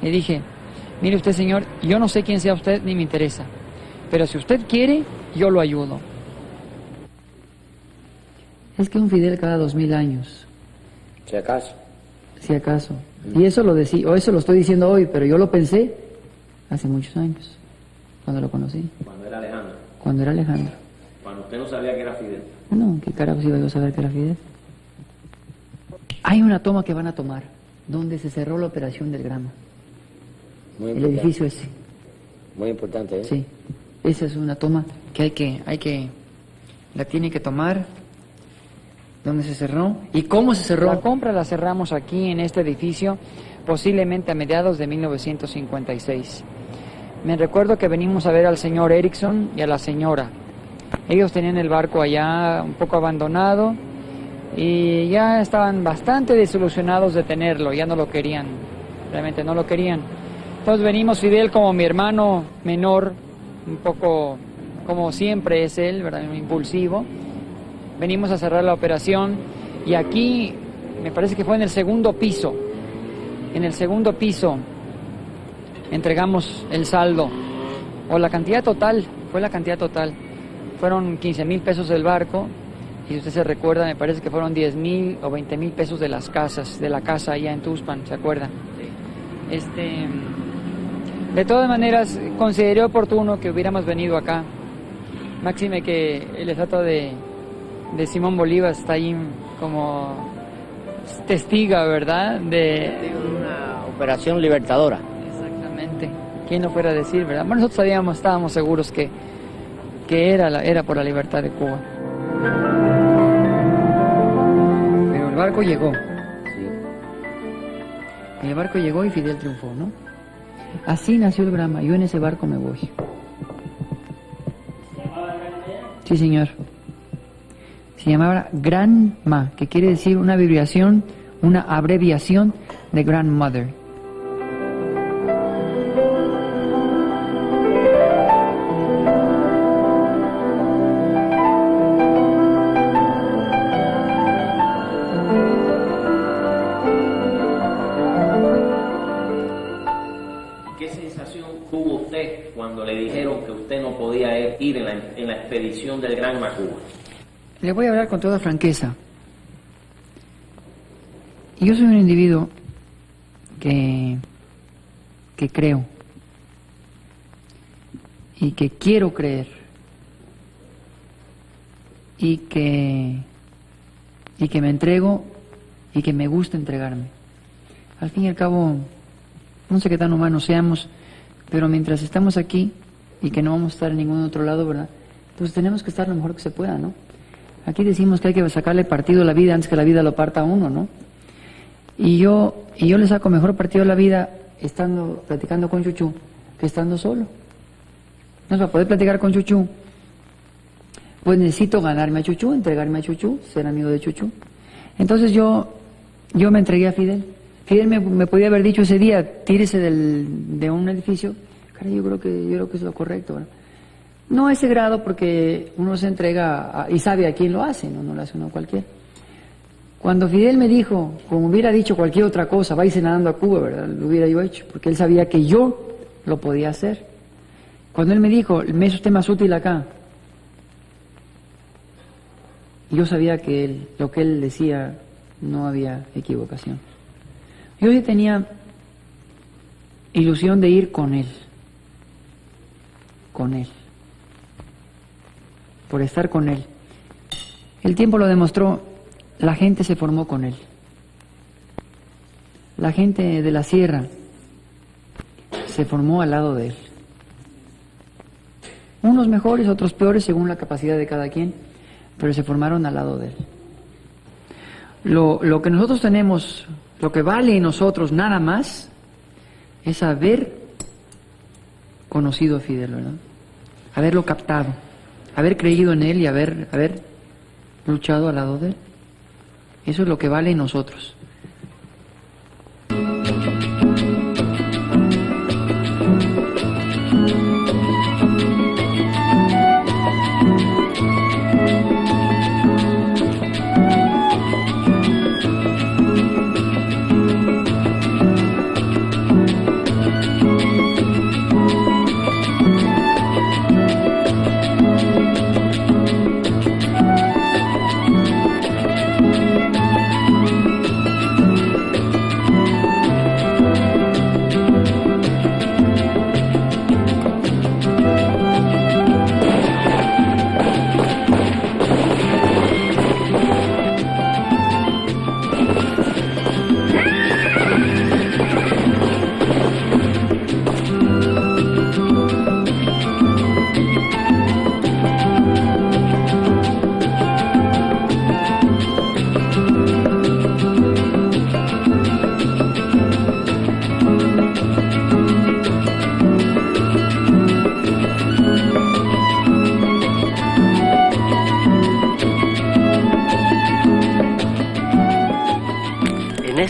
Le dije, mire usted, señor, yo no sé quién sea usted ni me interesa, pero si usted quiere, yo lo ayudo. Es que un Fidel cada 2000 años. Si acaso. Si acaso. Y eso lo estoy diciendo hoy, pero yo lo pensé hace muchos años, cuando lo conocí. Cuando era Alejandro. Cuando era Alejandro. Cuando usted no sabía que era Fidel. No, ¿qué carajos iba yo a saber que era Fidel? Hay una toma que van a tomar, donde se cerró la operación del Grama. El edificio ese. Muy importante, ¿eh? Sí. Esa es una toma que la tiene que tomar. ¿Dónde se cerró? ¿Y cómo se cerró? La compra la cerramos aquí en este edificio, posiblemente a mediados de 1956. Me recuerdo que venimos a ver al señor Erickson y a la señora. Ellos tenían el barco allá un poco abandonado y ya estaban bastante desilusionados de tenerlo, ya no lo querían, realmente no lo querían. Entonces venimos Fidel como mi hermano menor, un poco como siempre es él, ¿verdad? Impulsivo. Venimos a cerrar la operación y aquí, me parece que fue en el segundo piso, entregamos el saldo, o la cantidad total, fue la cantidad total. Fueron 15,000 pesos del barco, y si usted se recuerda, me parece que fueron 10,000 o 20,000 pesos de la casa allá en Tuxpan, ¿se acuerdan? De todas maneras, consideré oportuno que hubiéramos venido acá, máxime que el estatua de Simón Bolívar está ahí como testiga, ¿verdad? De una operación libertadora. Exactamente. ¿Quién lo fuera a decir, verdad? Bueno, nosotros estábamos seguros que era por la libertad de Cuba. Pero el barco llegó. Sí. El barco llegó y Fidel triunfó, ¿no? Así nació el Grama. Yo en ese barco me voy. Sí, señor. Se llamaba Grandma, que quiere decir una abreviación de Grandmother. ¿Qué sensación tuvo usted cuando le dijeron que usted no podía ir en la expedición del Gran Macúa? Le voy a hablar con toda franqueza. Yo soy un individuo que creo y que quiero creer y que me entrego y que me gusta entregarme. Al fin y al cabo, no sé qué tan humanos seamos, pero mientras estamos aquí y que no vamos a estar en ningún otro lado, ¿verdad? Entonces tenemos que estar lo mejor que se pueda, ¿no? Aquí decimos que hay que sacarle partido a la vida antes que la vida lo parta a uno, ¿no? Y yo le saco mejor partido a la vida platicando con Chuchú que estando solo. Entonces, para poder platicar con Chuchú, pues necesito ganarme a Chuchú, entregarme a Chuchú, ser amigo de Chuchú. Entonces yo me entregué a Fidel. Fidel me podía haber dicho ese día, tírese de un edificio. Caray, yo creo que es lo correcto, ¿verdad? No a ese grado, porque uno se entrega y sabe a quién lo hace, no lo hace uno cualquiera. Cuando Fidel me dijo, como hubiera dicho cualquier otra cosa, váyase nadando a Cuba, ¿verdad? Lo hubiera yo hecho, porque él sabía que yo lo podía hacer. Cuando él me dijo, me es usted más útil acá, yo sabía que lo que él decía no había equivocación. Yo sí tenía ilusión de ir con él, por estar con él. El tiempo lo demostró, la gente se formó con él. La gente de la sierra se formó al lado de él. Unos mejores, otros peores, según la capacidad de cada quien, pero se formaron al lado de él. Lo que nosotros tenemos, lo que vale en nosotros nada más, es haber conocido a Fidel, ¿verdad? Haberlo captado, haber creído en él y haber luchado al lado de él. Eso es lo que vale en nosotros.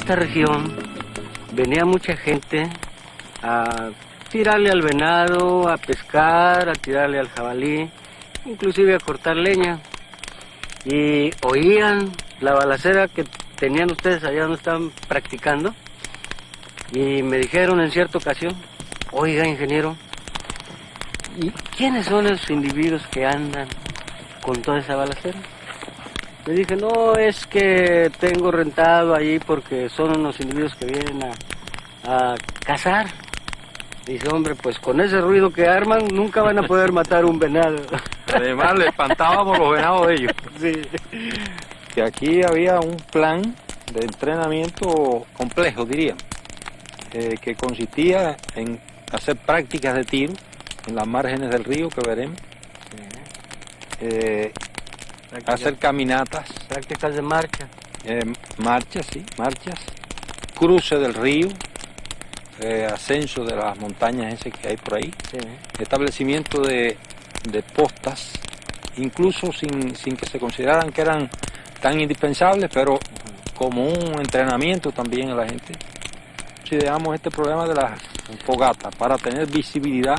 esta región venía mucha gente a tirarle al venado, a pescar, a tirarle al jabalí, inclusive a cortar leña. Y oían la balacera que tenían ustedes allá donde estaban practicando. Y me dijeron en cierta ocasión, oiga, ingeniero, ¿y quiénes son esos individuos que andan con toda esa balacera? Le dije, no, es que tengo rentado ahí porque son unos individuos que vienen a cazar. Dice, hombre, pues con ese ruido que arman nunca van a poder matar un venado. Además le espantábamos los venados de ellos. Sí. Que aquí había un plan de entrenamiento complejo, diría, que consistía en hacer prácticas de tiro en las márgenes del río que veremos, hacer caminatas. Prácticas de marcha. Marchas, sí, marchas, cruce del río, ascenso de las montañas ese que hay por ahí, sí. Establecimiento de postas incluso sin que se consideraran que eran tan indispensables, pero como un entrenamiento también a la gente. Consideramos este problema de las fogatas para tener visibilidad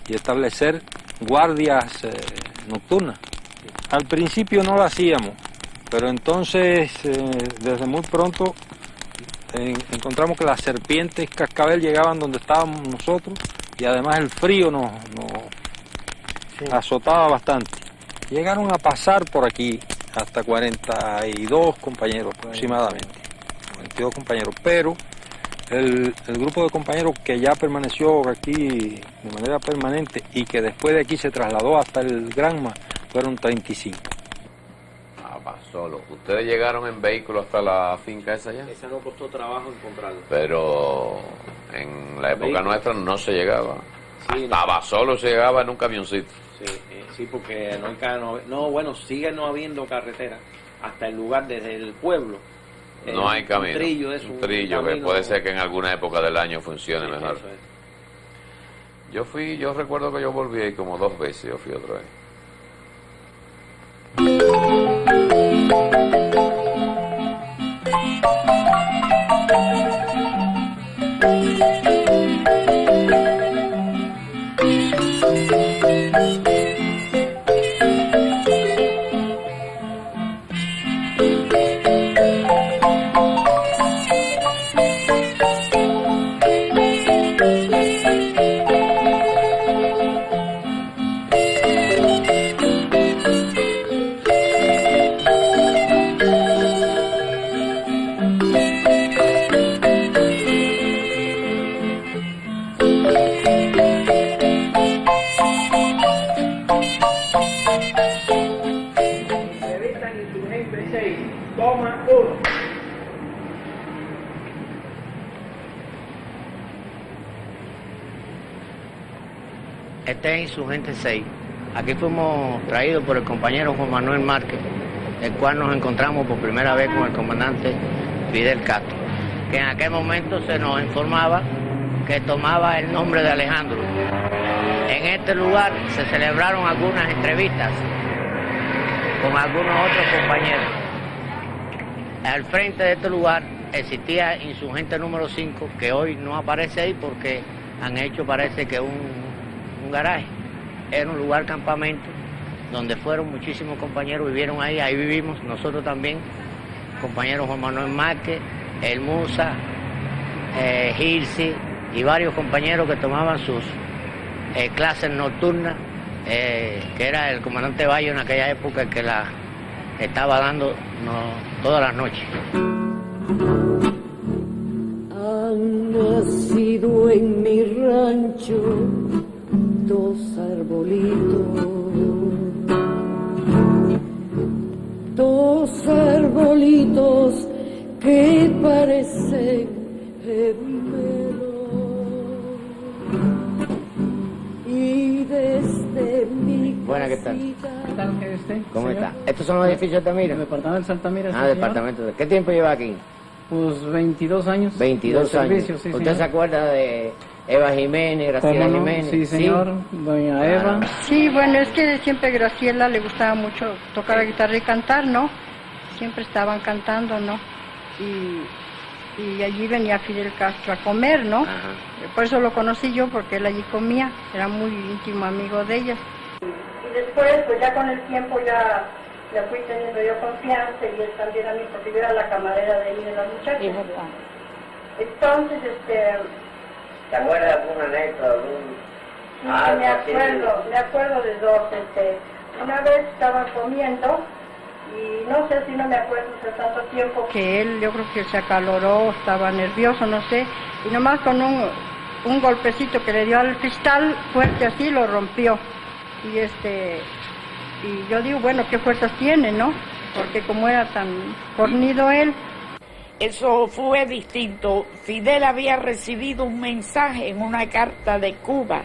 y establecer guardias nocturnas. Al principio no lo hacíamos, pero entonces desde muy pronto encontramos que las serpientes cascabel llegaban donde estábamos nosotros y además el frío nos azotaba bastante. Llegaron a pasar por aquí hasta 42 compañeros aproximadamente, 42 compañeros, pero el grupo de compañeros que ya permaneció aquí de manera permanente y que después de aquí se trasladó hasta el Granma fueron 35. Solo. ¿Ustedes llegaron en vehículo hasta la finca esa ya? Esa no costó trabajo encontrarla. Pero en la época nuestra no se llegaba. Sí, Estaba solo, se llegaba en un camioncito. Sí, porque bueno, sigue no habiendo carretera hasta el lugar, desde el pueblo. No hay camino. Un trillo, un trillo que puede ser que en alguna época del año funcione mejor. Yo recuerdo que yo volví ahí como 2 veces, yo fui otra vez. Este es Insurgente 6. Aquí fuimos traídos por el compañero Juan Manuel Márquez, el cual nos encontramos por primera vez con el comandante Fidel Castro, que en aquel momento se nos informaba que tomaba el nombre de Alejandro. En este lugar se celebraron algunas entrevistas con algunos otros compañeros. Al frente de este lugar existía Insurgente número 5, que hoy no aparece ahí porque han hecho, parece que un garaje. Era un lugar campamento donde fueron muchísimos compañeros, vivieron ahí vivimos nosotros también, compañeros Juan Manuel Márquez, El Musa, Gilsi y varios compañeros que tomaban sus clases nocturnas, que era el comandante Bayo en aquella época el que la estaba dando todas las noches. Han nacido en mi rancho 2 arbolitos, 2 arbolitos que parecen gemelos, y desde mi Buena, ¿qué tal? ¿Qué tal, ¿Cómo está? ¿Estos son los edificios de Altamira? El departamento de Altamira. Ah, departamento. ¿Qué tiempo lleva aquí? Pues 22 años. 22 años. Servicio, sí, ¿Usted señor. se acuerda de Eva Jiménez, Graciela ¿Cómo no? Jiménez? Sí, señor. Doña Eva. Sí, bueno, es que siempre Graciela le gustaba mucho tocar la guitarra y cantar, ¿no? Siempre estaban cantando, ¿no? Y allí venía Fidel Castro a comer, ¿no? Ajá. Por eso lo conocí yo, porque él allí comía, era muy íntimo amigo de ellas. Y después, pues ya con el tiempo ya fui teniendo yo confianza y él también a mí, porque yo era la camarera de ahí de las muchachas. Entonces, ¿Te acuerdas de alguna anécdota? Sí, me acuerdo de 2. Una vez estaban comiendo y no sé si no me acuerdo hace tanto tiempo que él, yo creo que se acaloró, estaba nervioso, no sé, y nomás con un golpecito que le dio al cristal fuerte así lo rompió. Y yo digo, bueno, ¿qué fuerzas tiene, no? Porque como era tan fornido él. Eso fue distinto. Fidel había recibido un mensaje en una carta de Cuba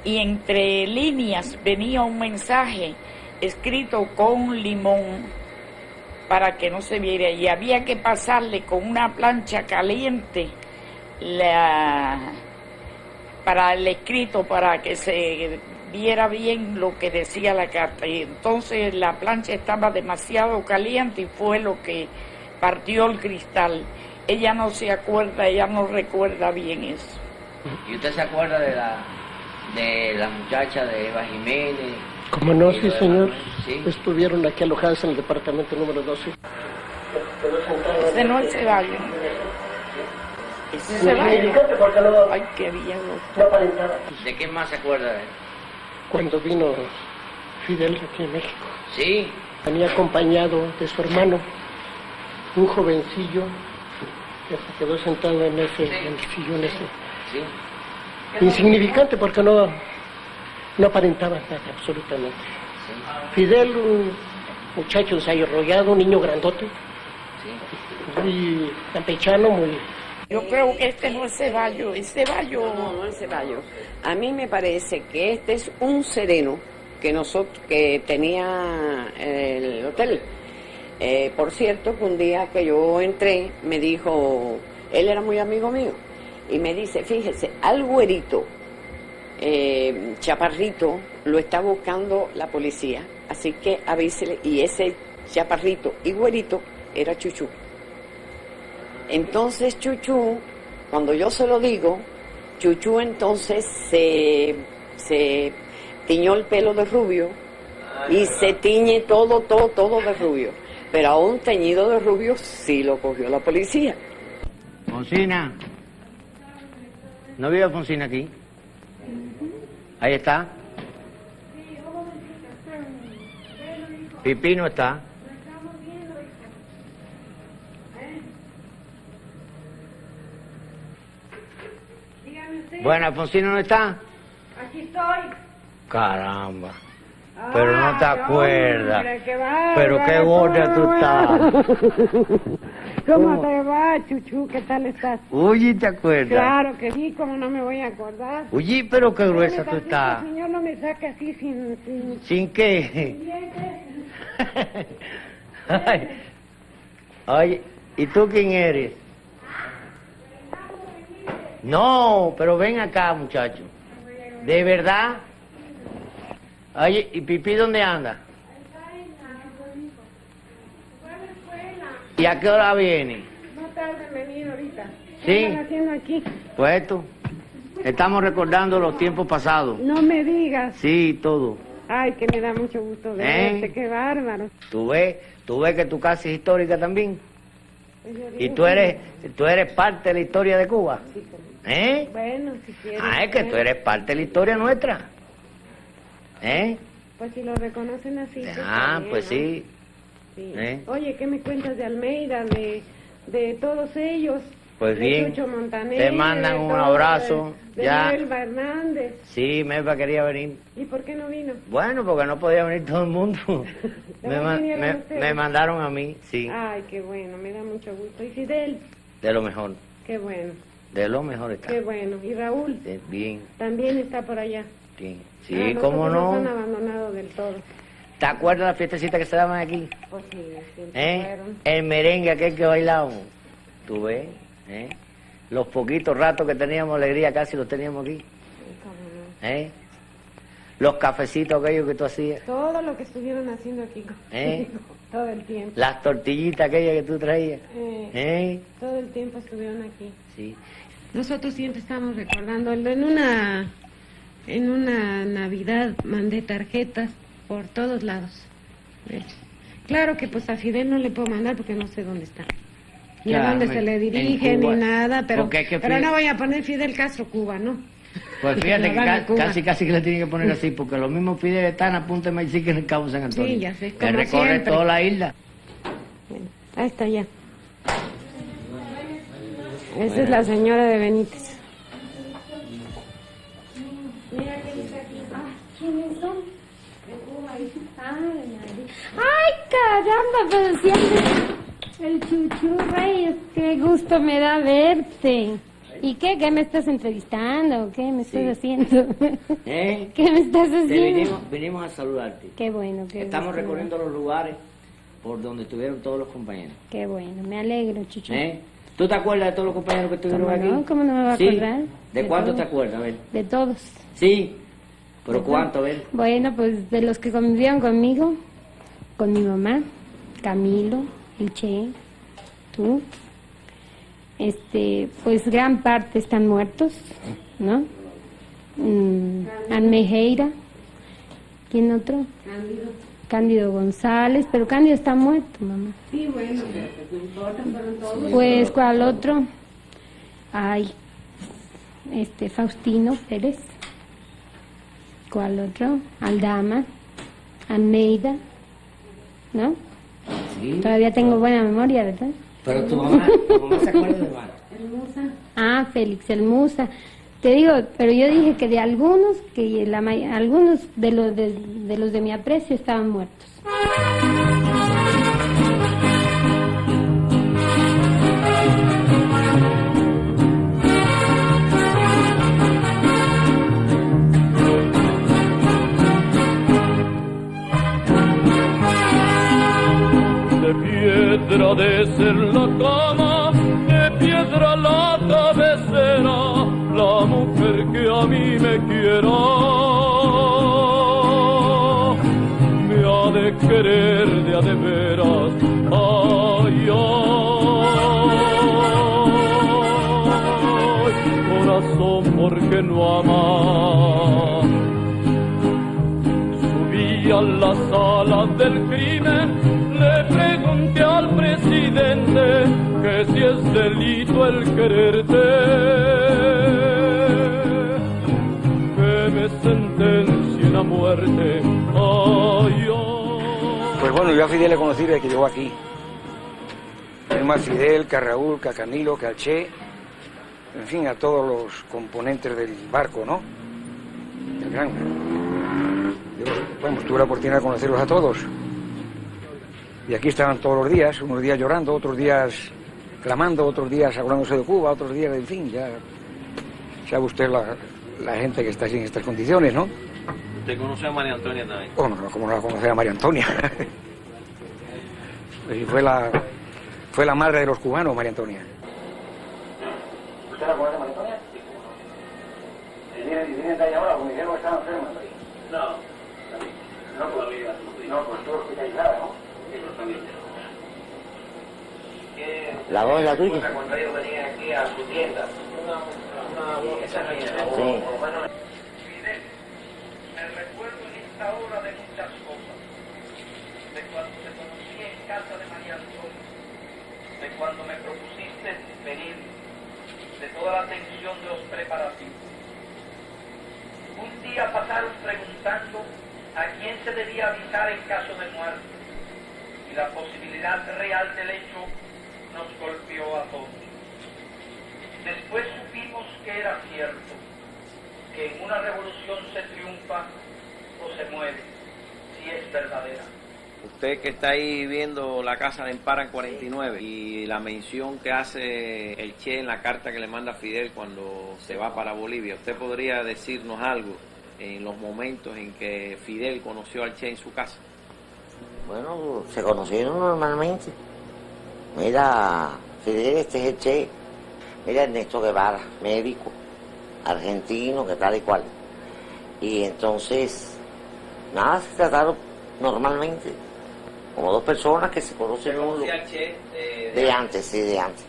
y entre líneas venía un mensaje escrito con limón para que no se viera y había que pasarle con una plancha caliente para el escrito, para que se viera bien lo que decía la carta. Y entonces la plancha estaba demasiado caliente y fue lo que partió el cristal. Ella no se acuerda, ella no recuerda bien eso. ¿Y usted se acuerda de la muchacha de Eva Jiménez? Como no, sí, señor. ¿Sí? Estuvieron aquí alojadas en el departamento número 12. Ese no es Ceballos. Ese es Ceballos. Ay, qué viejo. ¿De qué más se acuerda de él? Cuando vino Fidel aquí en México. Sí. Venía acompañado de su hermano, un jovencillo que se quedó sentado en el sillón ese. Sí. Insignificante porque no aparentaba nada, absolutamente. Sí. Fidel, un muchacho desarrollado, un niño grandote, muy campechano, muy... Yo creo que este no es Ceballos, es Ceballos. No es Ceballos. A mí me parece que este es un sereno que tenía el hotel. Por cierto, que un día que yo entré, me dijo, él era muy amigo mío, y me dice, fíjese, al güerito, chaparrito, lo está buscando la policía, así que avísele, y ese chaparrito y güerito era Chuchú. Entonces Chuchú, cuando yo se lo digo, Chuchú entonces se tiñó el pelo de rubio y se tiñe todo de rubio. Pero aún teñido de rubio sí lo cogió la policía. Fonsina. ¿No vive Fonsina aquí? Ahí está. Pipí no está. Bueno, Alfonsino no está. Aquí estoy. Caramba. Pero no te acuerdas. Hombre, qué bárbaro. Pero qué gorda tú estás. ¿Cómo te va, Chuchú? ¿Qué tal estás? Oye, ¿te acuerdas? Claro que sí, ¿cómo no me voy a acordar? Oye, pero qué gruesa tú estás. El señor no me saque así sin... ¿Sin qué? Ay. Oye, ¿y tú quién eres? No, pero ven acá, muchacho. ¿De verdad? Oye, ¿y Pipí dónde anda? ¿Y a qué hora viene? No tarde en venir ahorita. ¿Sí? ¿Qué están haciendo aquí? Pues esto, estamos recordando los tiempos pasados. No me digas. Sí, todo. Ay, que me da mucho gusto verte, qué bárbaro. ¿Tú ves que tu casa es histórica también? Pues yo ¿Y digo tú eres parte de la historia de Cuba? Sí, ¿Eh? bueno, si quieres. Ah, es que tú eres parte de la historia nuestra. ¿Eh? Pues si lo reconocen así. Pues Ah, también, pues ¿no? sí. Sí. ¿Eh? Oye, ¿qué me cuentas de Almeida, de todos ellos? Pues de bien, Chucho Montaner, te mandan de un todo, abrazo. De Ya. Melba Hernández. Sí, Melba quería venir. ¿Y por qué no vino? Bueno, porque no podía venir todo el mundo. ¿De vinieron ustedes? me mandaron a mí, sí. Ay, qué bueno, me da mucho gusto. ¿Y Fidel? De lo mejor. Qué bueno, De lo mejor está. qué bueno. ¿Y Raúl? Bien, También está por allá. bien. Sí, Ah, cómo nosotros nos han no. abandonado del todo. ¿Te acuerdas de la fiestecita que se daban aquí? Pues sí, siempre fueron. El merengue aquel que bailábamos. ¿Tú ves? Los poquitos ratos que teníamos alegría casi los teníamos aquí. Los cafecitos aquellos que tú hacías. Todo lo que estuvieron haciendo aquí conmigo, todo el tiempo. Las tortillitas aquellas que tú traías. Todo el tiempo estuvieron aquí. Sí. Nosotros siempre estamos recordándolo. En una Navidad mandé tarjetas por todos lados. Claro que pues a Fidel no le puedo mandar porque no sé dónde está. Ni a dónde se le dirige, ni nada, pero no voy a poner Fidel Castro Cuba, ¿no? Pues fíjate La Habana, que Cuba. casi que le tienen que poner así, porque los mismos Fidel están a punto de Maicí que en el Cabo San Antonio. Sí, ya sé, que como recorre siempre. toda la isla. Bueno, ahí está ya. Esa es la señora de Benítez. Mira quién está aquí. ¿Quiénes son? Ay, caramba, pero siempre el Chuchú Reyes, qué gusto me da verte. ¿Y qué me estás entrevistando? ¿Qué me estás haciendo? ¿Qué me estás haciendo? Vinimos a saludarte. Qué bueno. Estamos recorriendo los lugares por donde estuvieron todos los compañeros. Qué bueno, me alegro, Chuchú. ¿Tú te acuerdas de todos los compañeros que estuvieron aquí? No, ¿cómo no me va a Sí. acordar? ¿De cuántos te acuerdas? A ver. De todos. Sí. ¿Pero cuánto, ven? Bueno, pues de los que convivían conmigo, con mi mamá, Camilo, el Che, tú, pues gran parte están muertos, ¿no? Anmejeira, ¿quién otro? Cándido González, pero Cándido está muerto, mamá. Sí, bueno, no importa, fueron todos. Pues, ¿cuál otro? Ay, Faustino Pérez. ¿Cuál otro? Aldama, Almeida, ¿no? Sí. Todavía tengo buena memoria, ¿verdad? Pero tu mamá se acuerda de más. El Musa. Ah, Félix, el Musa. Te digo, pero yo dije que de algunos, algunos de los de mi aprecio estaban muertos. De piedra de ser la cama, de piedra la cabecera, la mujer que a mí me quiera, me ha de querer de a de veras, ay, ay, corazón, porque no ama. Subí a la sala del crimen, le pregunté al presidente que si es delito el quererte, que me sentencien a muerte. Ay, ay. Pues bueno, yo a Fidel le conocí desde que llegó aquí. Es más Fidel, que a Raúl, que a Camilo, que al Che, en fin, a todos los componentes del barco, ¿no? El gran. Bueno, tuve la oportunidad de conocerlos a todos. Y aquí estaban todos los días, unos días llorando, otros días clamando, otros días acordándose de Cuba, otros días, en fin, ya sabe usted la gente que está así en estas condiciones, ¿no? ¿Usted conoce a María Antonia también? Oh, no, como no la conocía a María Antonia. Pues fue la madre de los cubanos, María Antonia. ¿Usted la conoce a María Antonia? ¿Y viene de ahí ahora? Porque dijeron que estaba enferma. No, pues tú hospitalizada, ¿no? ¿La voz es la tuya? Cuando ellos venían aquí a su tienda. Esa es Sí. Fidel, me recuerdo en esta hora de muchas cosas, de cuando te conocí en casa de María Antonia, de cuando me propusiste venir, de toda la tensión de los preparativos. Un día pasaron preguntando a quién se debía avisar en caso de muerte, y la posibilidad real del hecho nos golpeó a todos. Después supimos que era cierto, que en una revolución se triunfa o se muere, si es verdadera. Usted que está ahí viendo la casa de Empara en 49 y la mención que hace el Che en la carta que le manda a Fidel cuando se va para Bolivia, ¿usted podría decirnos algo en los momentos en que Fidel conoció al Che en su casa? Bueno, se conocieron normalmente. Mira, Fidel, este es el Che. Mira, Ernesto Guevara, médico, argentino, que tal y cual. Y entonces, nada, se trataron normalmente, como dos personas que se conocen al Che de antes, sí, de antes.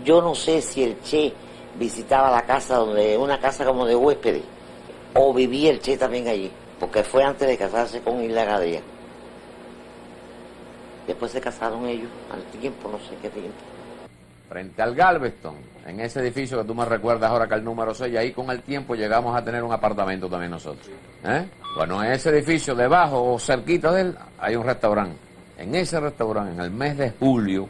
Yo no sé si el Che visitaba la casa, una casa como de huéspedes, o vivía el Che también allí, porque fue antes de casarse con Isla Gadea. Después se casaron ellos, al tiempo, no sé qué tiempo. Frente al Galveston, en ese edificio que tú me recuerdas ahora que el número 6, ahí con el tiempo llegamos a tener un apartamento también nosotros. Bueno, en ese edificio debajo o cerquita de él hay un restaurante. En ese restaurante, en el mes de julio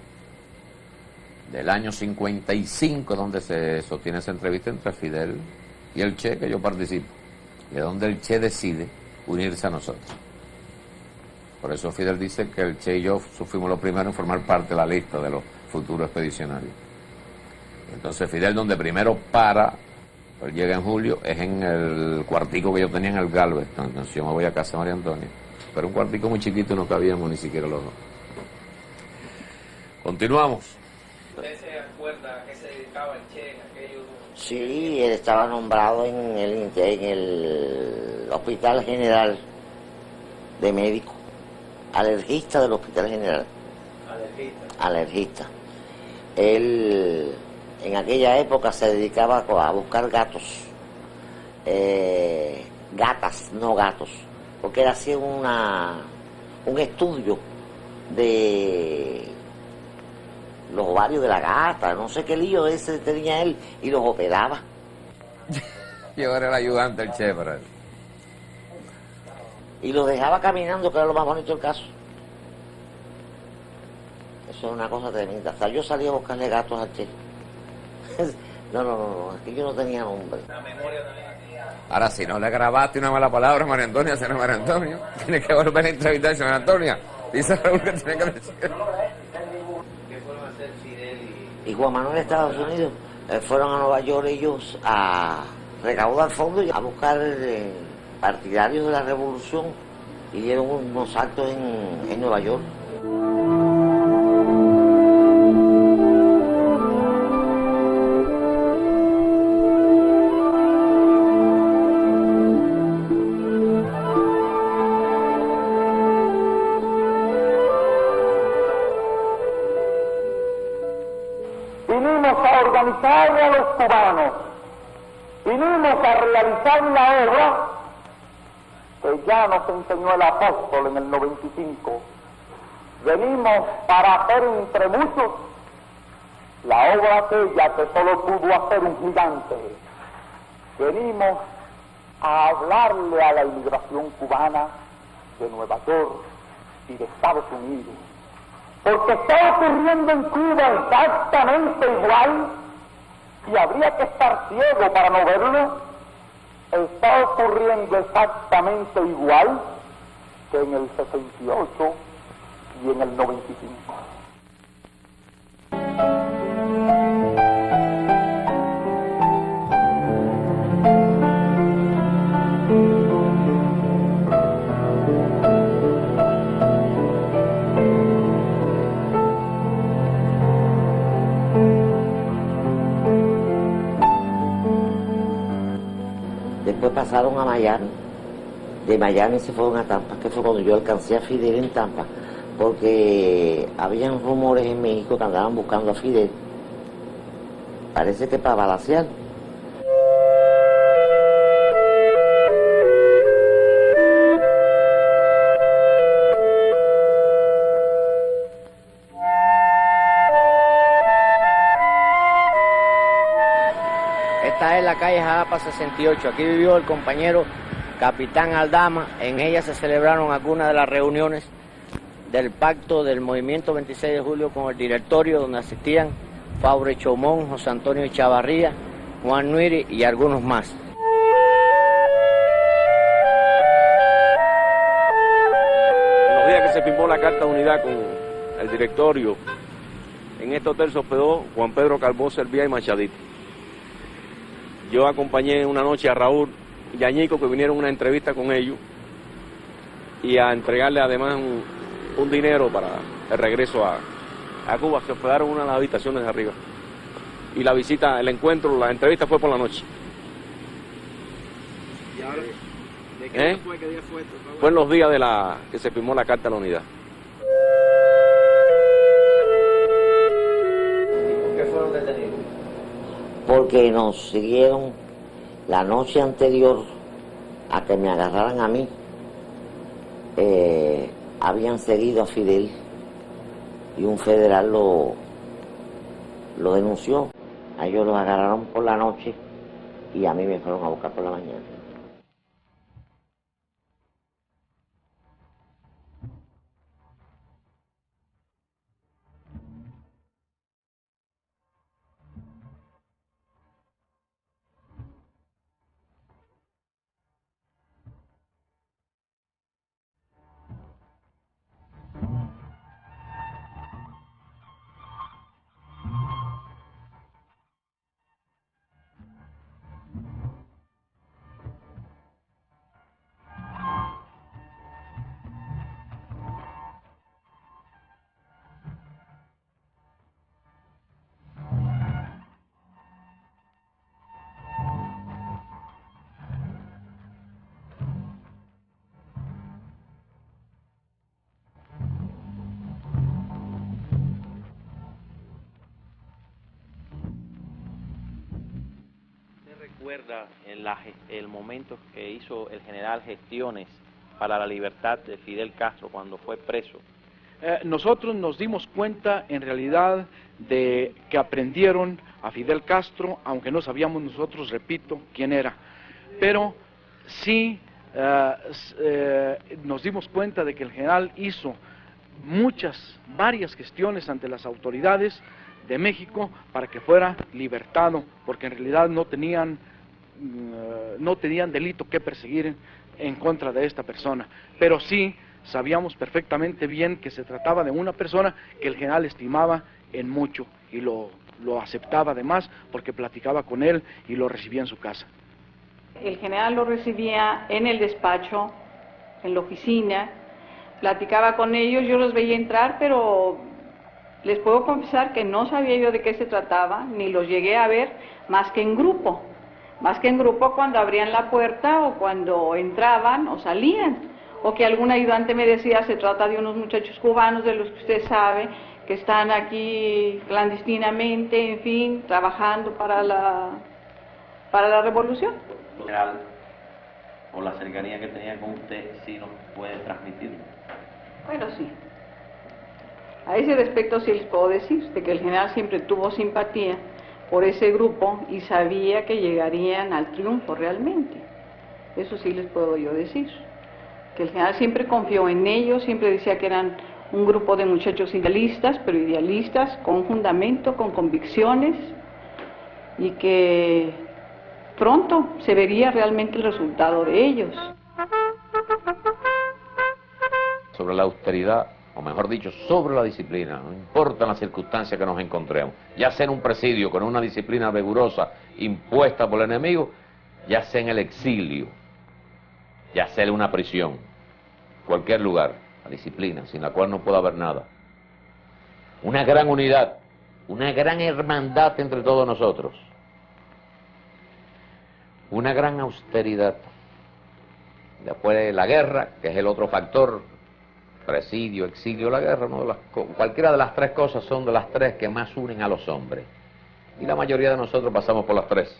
del año 55, donde se sostiene esa entrevista entre Fidel y el Che, que yo participo, y es donde el Che decide unirse a nosotros. Por eso Fidel dice que el Che y yo fuimos los primeros en formar parte de la lista de los futuros expedicionarios. Entonces Fidel, donde primero para, él llega en julio, es en el cuartico que yo tenía en el Galveston. Entonces yo me voy a casa de María Antonia. Pero un cuartico muy chiquito, no cabíamos ni siquiera los dos. Continuamos. ¿Usted se acuerda a qué se dedicaba el Che en aquellos? Sí, él estaba nombrado en el Hospital General de médico, alergista del Hospital General. Alergista. Él en aquella época se dedicaba a buscar gatos, gatas, no gatos, porque él hacía un estudio de los ovarios de la gata, no sé qué lío ese tenía él, y los operaba. Yo era el ayudante del chef, ¿verdad? Y los dejaba caminando, que era lo más bonito del caso. Eso es una cosa tremenda. Hasta yo salía a buscarle gatos al chef. No, es que yo no tenía nombre. Ahora, si no le grabaste una mala palabra a María Antonia, será María Antonio. Tiene que volver a entrevistarse a María Antonia. Dice Raúl que tiene que decir. Y Juan Manuel, Estados Unidos, fueron a Nueva York ellos a recaudar fondos y a buscar partidarios de la revolución, y dieron unos actos en Nueva York. Vinimos a organizarle a los cubanos, vinimos a realizar la obra que ya nos enseñó el apóstol en el 95. Venimos para hacer entre muchos la obra aquella que solo pudo hacer un gigante. Venimos a hablarle a la inmigración cubana de Nueva York y de Estados Unidos, porque está ocurriendo en Cuba exactamente igual, y habría que estar ciego para no verlo. Está ocurriendo exactamente igual que en el 68 y en el 95. Después pasaron a Miami, de Miami se fueron a Tampa, que fue cuando yo alcancé a Fidel en Tampa, porque habían rumores en México que andaban buscando a Fidel, parece que para balacear. Esta es la calle Jalapa 68. Aquí vivió el compañero Capitán Aldama. En ella se celebraron algunas de las reuniones del pacto del movimiento 26 de julio con el directorio, donde asistían Faure Chomón, José Antonio Chavarría, Juan Nuiri y algunos más. En los días que se firmó la Carta de Unidad con el directorio, en este hotel se hospedó Juan Pedro Calvó, Servía y Machadito. Yo acompañé una noche a Raúl y a Ñico, que vinieron a una entrevista con ellos, y a entregarle además un dinero para el regreso a Cuba. Se hospedaron en una de las habitaciones de arriba. Y la visita, el encuentro, la entrevista fue por la noche. ¿Y ahora? ¿De qué día fue? ¿Qué día fue esto? Fue en los días de que se firmó la Carta de la Unidad. ¿Y por qué fueron detenidos? Porque nos siguieron la noche anterior a que me agarraran a mí. Habían seguido a Fidel y un federal lo denunció. A ellos los agarraron por la noche y a mí me fueron a buscar por la mañana. recuerda el momento que hizo el general gestiones para la libertad de Fidel Castro cuando fue preso? Nosotros nos dimos cuenta en realidad de que aprendieron a Fidel Castro, aunque no sabíamos nosotros, repito, quién era, pero sí nos dimos cuenta de que el general hizo varias gestiones ante las autoridades de México para que fuera libertado, porque en realidad no tenían delito que perseguir en contra de esta persona, pero sí sabíamos perfectamente bien que se trataba de una persona que el general estimaba en mucho y lo aceptaba además porque platicaba con él y lo recibía en su casa. El general lo recibía en el despacho, en la oficina, platicaba con ellos, yo los veía entrar, pero les puedo confesar que no sabía yo de qué se trataba, ni los llegué a ver más que en grupo cuando abrían la puerta o cuando entraban o salían. O que algún ayudante me decía, se trata de unos muchachos cubanos de los que usted sabe, que están aquí clandestinamente, en fin, trabajando para la revolución. General, por la cercanía que tenía con usted, sí nos puede transmitirlo. Bueno, sí. A ese respecto sí les puedo decir, de que el general siempre tuvo simpatía por ese grupo y sabía que llegarían al triunfo realmente. Eso sí les puedo yo decir. Que el general siempre confió en ellos, siempre decía que eran un grupo de muchachos idealistas, pero idealistas con fundamento, con convicciones, y que pronto se vería realmente el resultado de ellos. Sobre la austeridad, o mejor dicho, sobre la disciplina, no importa las circunstancias que nos encontremos, ya sea en un presidio con una disciplina rigurosa impuesta por el enemigo, ya sea en el exilio, ya sea en una prisión, cualquier lugar, la disciplina, sin la cual no puede haber nada. Una gran unidad, una gran hermandad entre todos nosotros, una gran austeridad. Después de la guerra, que es el otro factor, presidio, exilio, la guerra, ¿no? Cualquiera de las tres cosas son de las tres que más unen a los hombres. Y la mayoría de nosotros pasamos por las tres.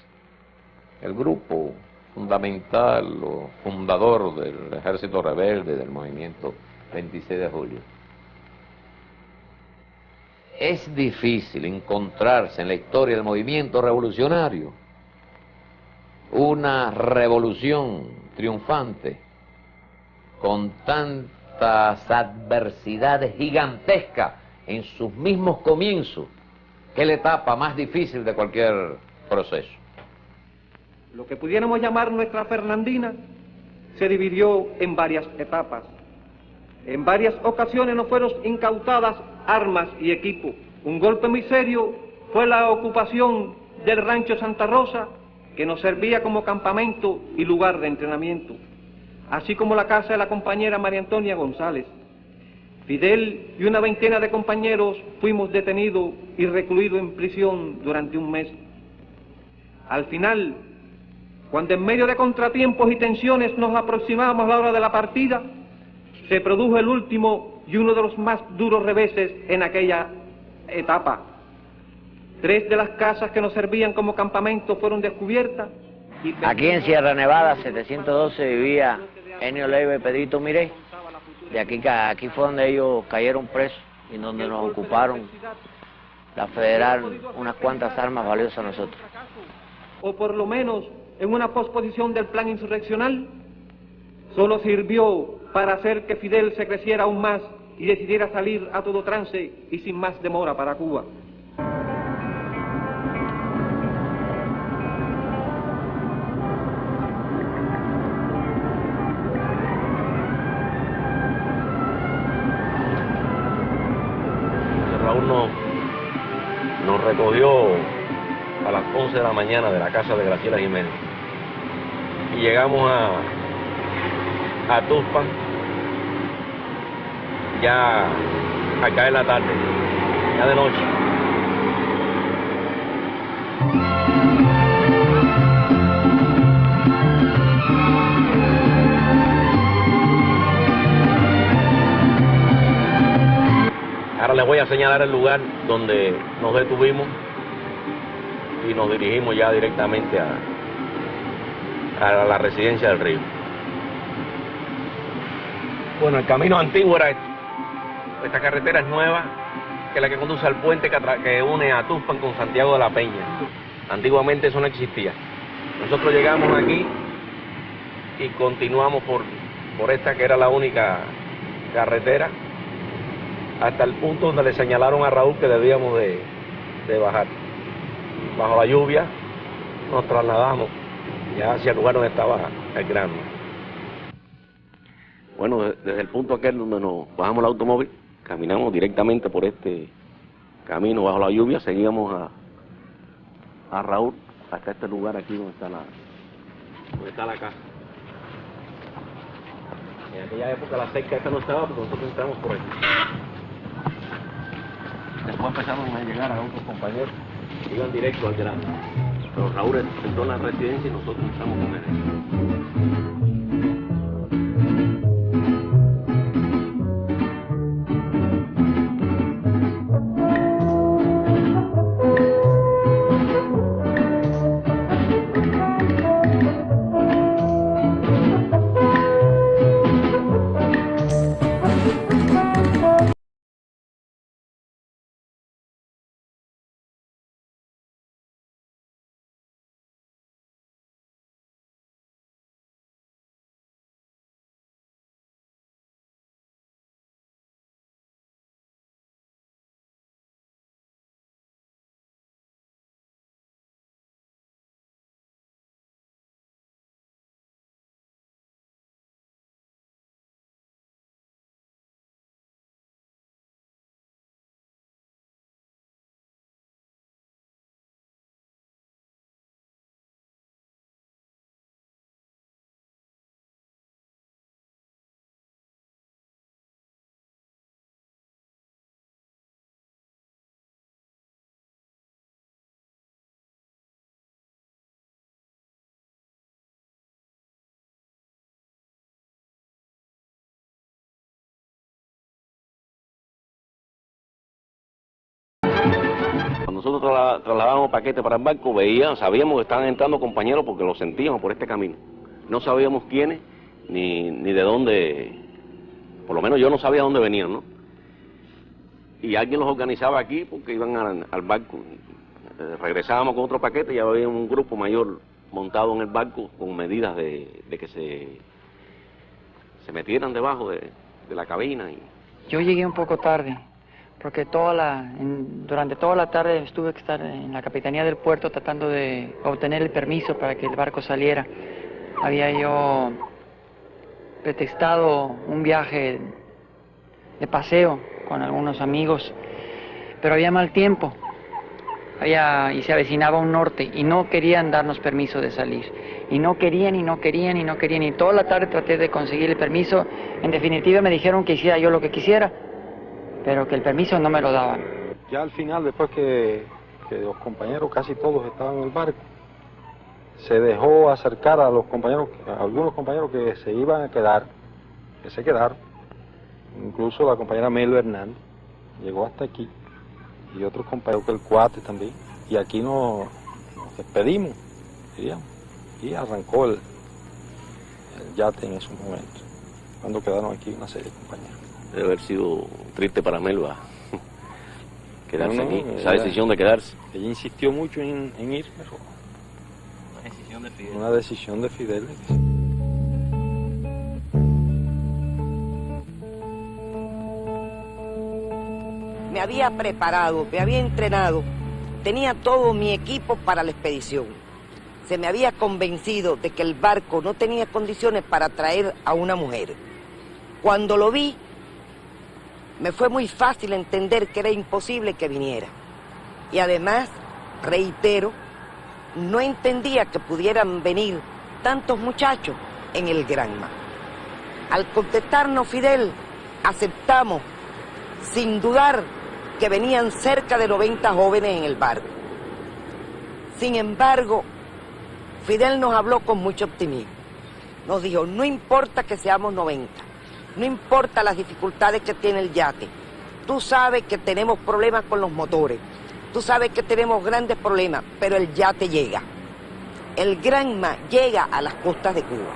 El grupo fundamental o fundador del ejército rebelde, del movimiento 26 de julio. Es difícil encontrarse en la historia del movimiento revolucionario una revolución triunfante con tantas adversidades gigantescas en sus mismos comienzos, que es la etapa más difícil de cualquier proceso. Lo que pudiéramos llamar nuestra Fernandina se dividió en varias etapas. En varias ocasiones nos fueron incautadas armas y equipo. Un golpe muy serio fue la ocupación del rancho Santa Rosa, que nos servía como campamento y lugar de entrenamiento, así como la casa de la compañera María Antonia González. Fidel y una veintena de compañeros fuimos detenidos y recluidos en prisión durante un mes. Al final, cuando en medio de contratiempos y tensiones nos aproximábamos a la hora de la partida, se produjo el último y uno de los más duros reveses en aquella etapa. 3 de las casas que nos servían como campamento fueron descubiertas. Aquí en Sierra Nevada 712 vivía Enio Leiva y Pedrito Miré. De aquí fue donde ellos cayeron presos y donde nos ocuparon la federal unas cuantas armas valiosas a nosotros. O por lo menos en una posposición del plan insurreccional, solo sirvió para hacer que Fidel se creciera aún más y decidiera salir a todo trance y sin más demora para Cuba. Raúl nos recogió a las 11 de la mañana de la casa de Graciela Jiménez y llegamos a Tuxpan ya a caer la tarde, ya de noche. Ahora les voy a señalar el lugar donde nos detuvimos y nos dirigimos ya directamente a la residencia del Río. Bueno, el camino antiguo era esto. Esta carretera es nueva, que es la que conduce al puente que une a Tuxpan con Santiago de la Peña. Antiguamente eso no existía. Nosotros llegamos aquí y continuamos por esta que era la única carretera hasta el punto donde le señalaron a Raúl que debíamos de bajar. Bajo la lluvia nos trasladamos ya hacia el lugar donde estaba el grano. Bueno, desde el punto aquel donde nos bajamos el automóvil, caminamos directamente por este camino bajo la lluvia, seguíamos a Raúl hasta este lugar aquí donde está la casa. En aquella época la cerca esta no estaba porque nosotros entramos por aquí. Después empezamos a llegar a otros compañeros que iban directo al grano. Pero Raúl entró en la residencia y nosotros entramos con él. Nosotros trasladábamos paquetes para el barco, sabíamos que estaban entrando compañeros porque lo sentíamos por este camino. No sabíamos quiénes, ni de dónde, por lo menos yo no sabía dónde venían, ¿no? Y alguien los organizaba aquí porque iban al barco. Regresábamos con otro paquete y ya había un grupo mayor montado en el barco con medidas de que se metieran debajo de la cabina. Yo llegué un poco tarde, porque durante toda la tarde estuve que estar en la capitanía del puerto tratando de obtener el permiso para que el barco saliera. Había yo pretextado un viaje de paseo con algunos amigos, pero había mal tiempo y se avecinaba un norte y no querían darnos permiso de salir. Y no querían, y toda la tarde traté de conseguir el permiso. En definitiva me dijeron que hiciera yo lo que quisiera, pero que el permiso no me lo daban. Ya al final, después que los compañeros casi todos estaban en el barco, se dejó acercar a los compañeros, a algunos compañeros que se iban a quedar, que se quedaron. Incluso la compañera Melo Hernández llegó hasta aquí, y otros compañeros, que el Cuate también. Y aquí nos despedimos, diríamos, y arrancó el yate en esos momentos, cuando quedaron aquí una serie de compañeros. Debe haber sido triste para Melba quedarse aquí, esa decisión de quedarse. Ella insistió mucho en ir, pero una decisión de Fidel. Una decisión de Fidel. Me había preparado, me había entrenado, tenía todo mi equipo para la expedición. Se me había convencido de que el barco no tenía condiciones para traer a una mujer. Cuando lo vi, me fue muy fácil entender que era imposible que viniera. Y además, reitero, no entendía que pudieran venir tantos muchachos en el Granma. Al contestarnos Fidel, aceptamos, sin dudar, que venían cerca de 90 jóvenes en el barco. Sin embargo, Fidel nos habló con mucho optimismo. Nos dijo, no importa que seamos 90, no importa las dificultades que tiene el yate. Tú sabes que tenemos problemas con los motores. Tú sabes que tenemos grandes problemas, pero el yate llega. el Granma llega a las costas de Cuba.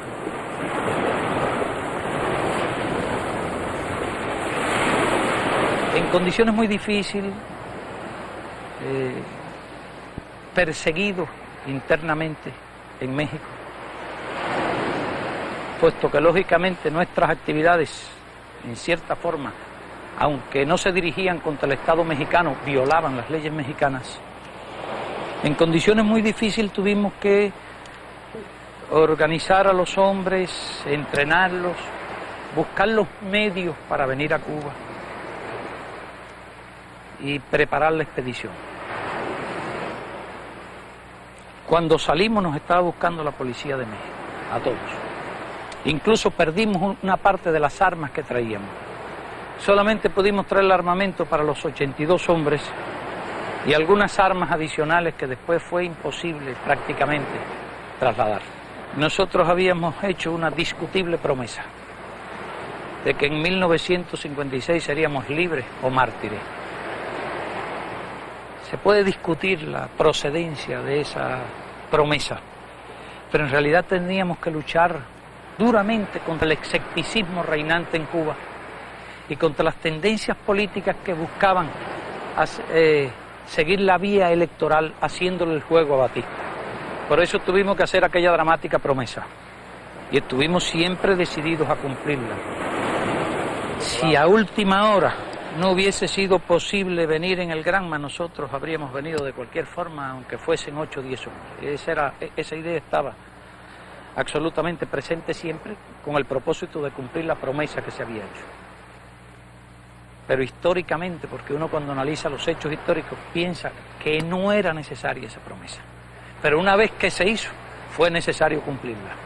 En condiciones muy difíciles, perseguido internamente en México, puesto que lógicamente nuestras actividades, en cierta forma, aunque no se dirigían contra el Estado mexicano, violaban las leyes mexicanas. En condiciones muy difíciles tuvimos que organizar a los hombres, entrenarlos, buscar los medios para venir a Cuba y preparar la expedición. Cuando salimos nos estaba buscando la policía de México, a todos. Incluso perdimos una parte de las armas que traíamos. Solamente pudimos traer el armamento para los 82 hombres y algunas armas adicionales que después fue imposible prácticamente trasladar. Nosotros habíamos hecho una discutible promesa de que en 1956 seríamos libres o mártires. Se puede discutir la procedencia de esa promesa, pero en realidad teníamos que luchar duramente contra el escepticismo reinante en Cuba y contra las tendencias políticas que buscaban seguir la vía electoral haciéndole el juego a Batista. Por eso tuvimos que hacer aquella dramática promesa y estuvimos siempre decididos a cumplirla. Si a última hora no hubiese sido posible venir en el Granma, nosotros habríamos venido de cualquier forma, aunque fuesen 8 o 10 hombres. Esa idea estaba absolutamente presente siempre, con el propósito de cumplir la promesa que se había hecho. Pero históricamente, porque uno cuando analiza los hechos históricos piensa que no era necesaria esa promesa. Pero una vez que se hizo, fue necesario cumplirla.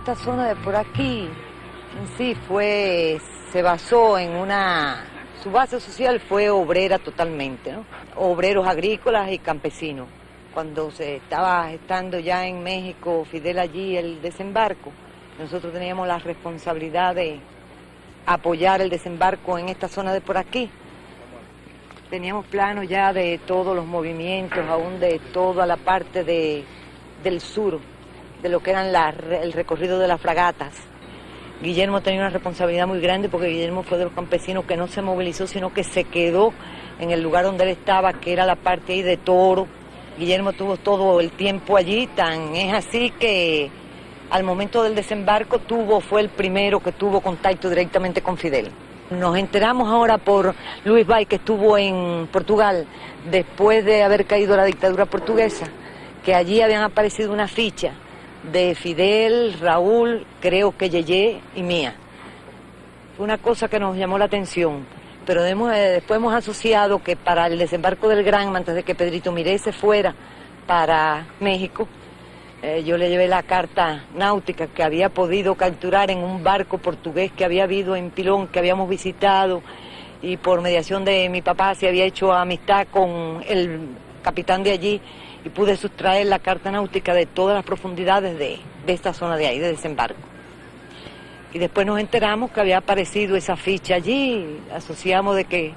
Esta zona de por aquí en sí se basó en su base social fue obrera totalmente, ¿no? Obreros agrícolas y campesinos. Cuando se estaba estando ya en México, Fidel allí el desembarco, nosotros teníamos la responsabilidad de apoyar el desembarco en esta zona de por aquí. Teníamos planos ya de todos los movimientos, aún de toda la parte del sur, de lo que eran el recorrido de las fragatas. Guillermo tenía una responsabilidad muy grande porque Guillermo fue de los campesinos que no se movilizó, sino que se quedó en el lugar donde él estaba, que era la parte ahí de Toro. Guillermo tuvo todo el tiempo allí, es así que al momento del desembarco fue el primero que tuvo contacto directamente con Fidel. Nos enteramos ahora por Luis Bay, que estuvo en Portugal después de haber caído la dictadura portuguesa, que allí habían aparecido una ficha de Fidel, Raúl, creo que Yeye y mía. Fue una cosa que nos llamó la atención, pero después hemos asociado que para el desembarco del Granma, antes de que Pedrito Miré se fuera para México, yo le llevé la carta náutica que había podido capturar en un barco portugués que había habido en Pilón, que habíamos visitado, y por mediación de mi papá se había hecho amistad con el capitán de allí, y pude sustraer la carta náutica de todas las profundidades de esta zona de ahí, de desembarco. Y después nos enteramos que había aparecido esa ficha allí, asociamos de que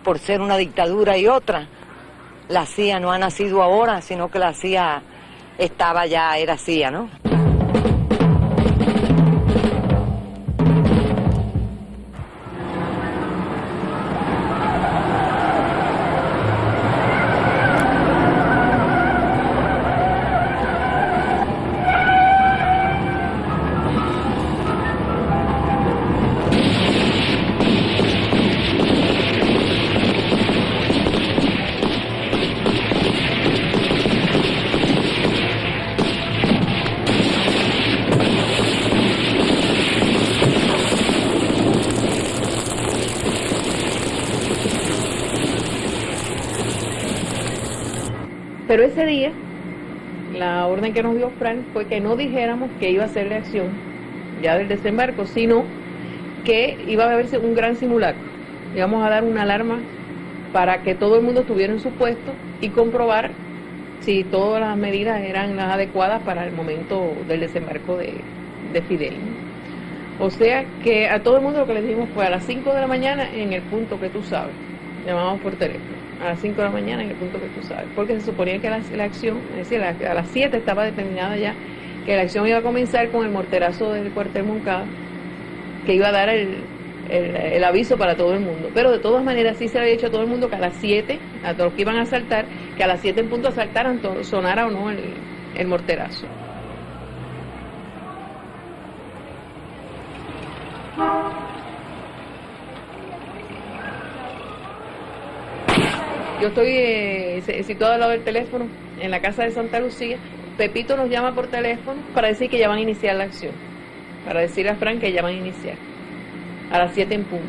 por ser una dictadura y otra, la CIA no ha nacido ahora, sino que la CIA era CIA, ¿no? Pero ese día, la orden que nos dio Frank fue que no dijéramos que iba a ser de acción ya del desembarco, sino que iba a haberse un gran simulacro. Íbamos a dar una alarma para que todo el mundo estuviera en su puesto y comprobar si todas las medidas eran las adecuadas para el momento del desembarco de Fidel. O sea que a todo el mundo lo que le dijimos fue a las 5 de la mañana en el punto que tú sabes. Llamamos por teléfono. A las 5 de la mañana en el punto que tú sabes. Porque se suponía que la acción, es decir, a las 7 estaba determinada ya que la acción iba a comenzar con el morterazo del cuartel Moncada, que iba a dar el aviso para todo el mundo. Pero de todas maneras sí se le había dicho a todo el mundo que a las 7, a todos los que iban a asaltar, que a las 7 en punto asaltaran, sonara o no el morterazo. Yo estoy situado al lado del teléfono, en la casa de Santa Lucía. Pepito nos llama por teléfono para decir que ya van a iniciar la acción, para decirle a Frank que ya van a iniciar, a las 7 en punto.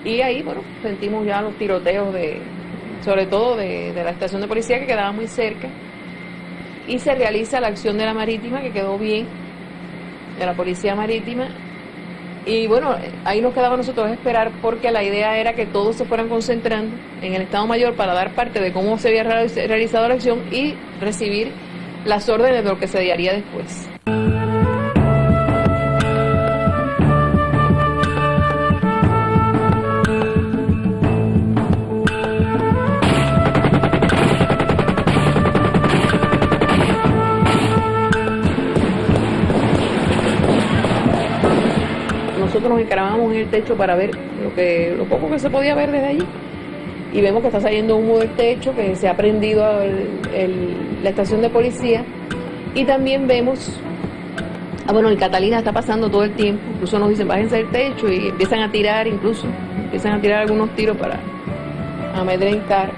Y ahí, bueno, sentimos ya los tiroteos, sobre todo de la estación de policía que quedaba muy cerca, y se realiza la acción de la marítima, que quedó bien, de la policía marítima. Y bueno, ahí nos quedaba a nosotros esperar, porque la idea era que todos se fueran concentrando en el Estado Mayor para dar parte de cómo se había realizado la acción y recibir las órdenes de lo que se haría después. Nosotros nos encarábamos en el techo para ver lo poco que se podía ver desde allí, y vemos que está saliendo humo del techo, que se ha prendido la estación de policía, y también vemos, el Catalina está pasando todo el tiempo, incluso nos dicen bájense del techo, y empiezan a tirar algunos tiros para amedrentar.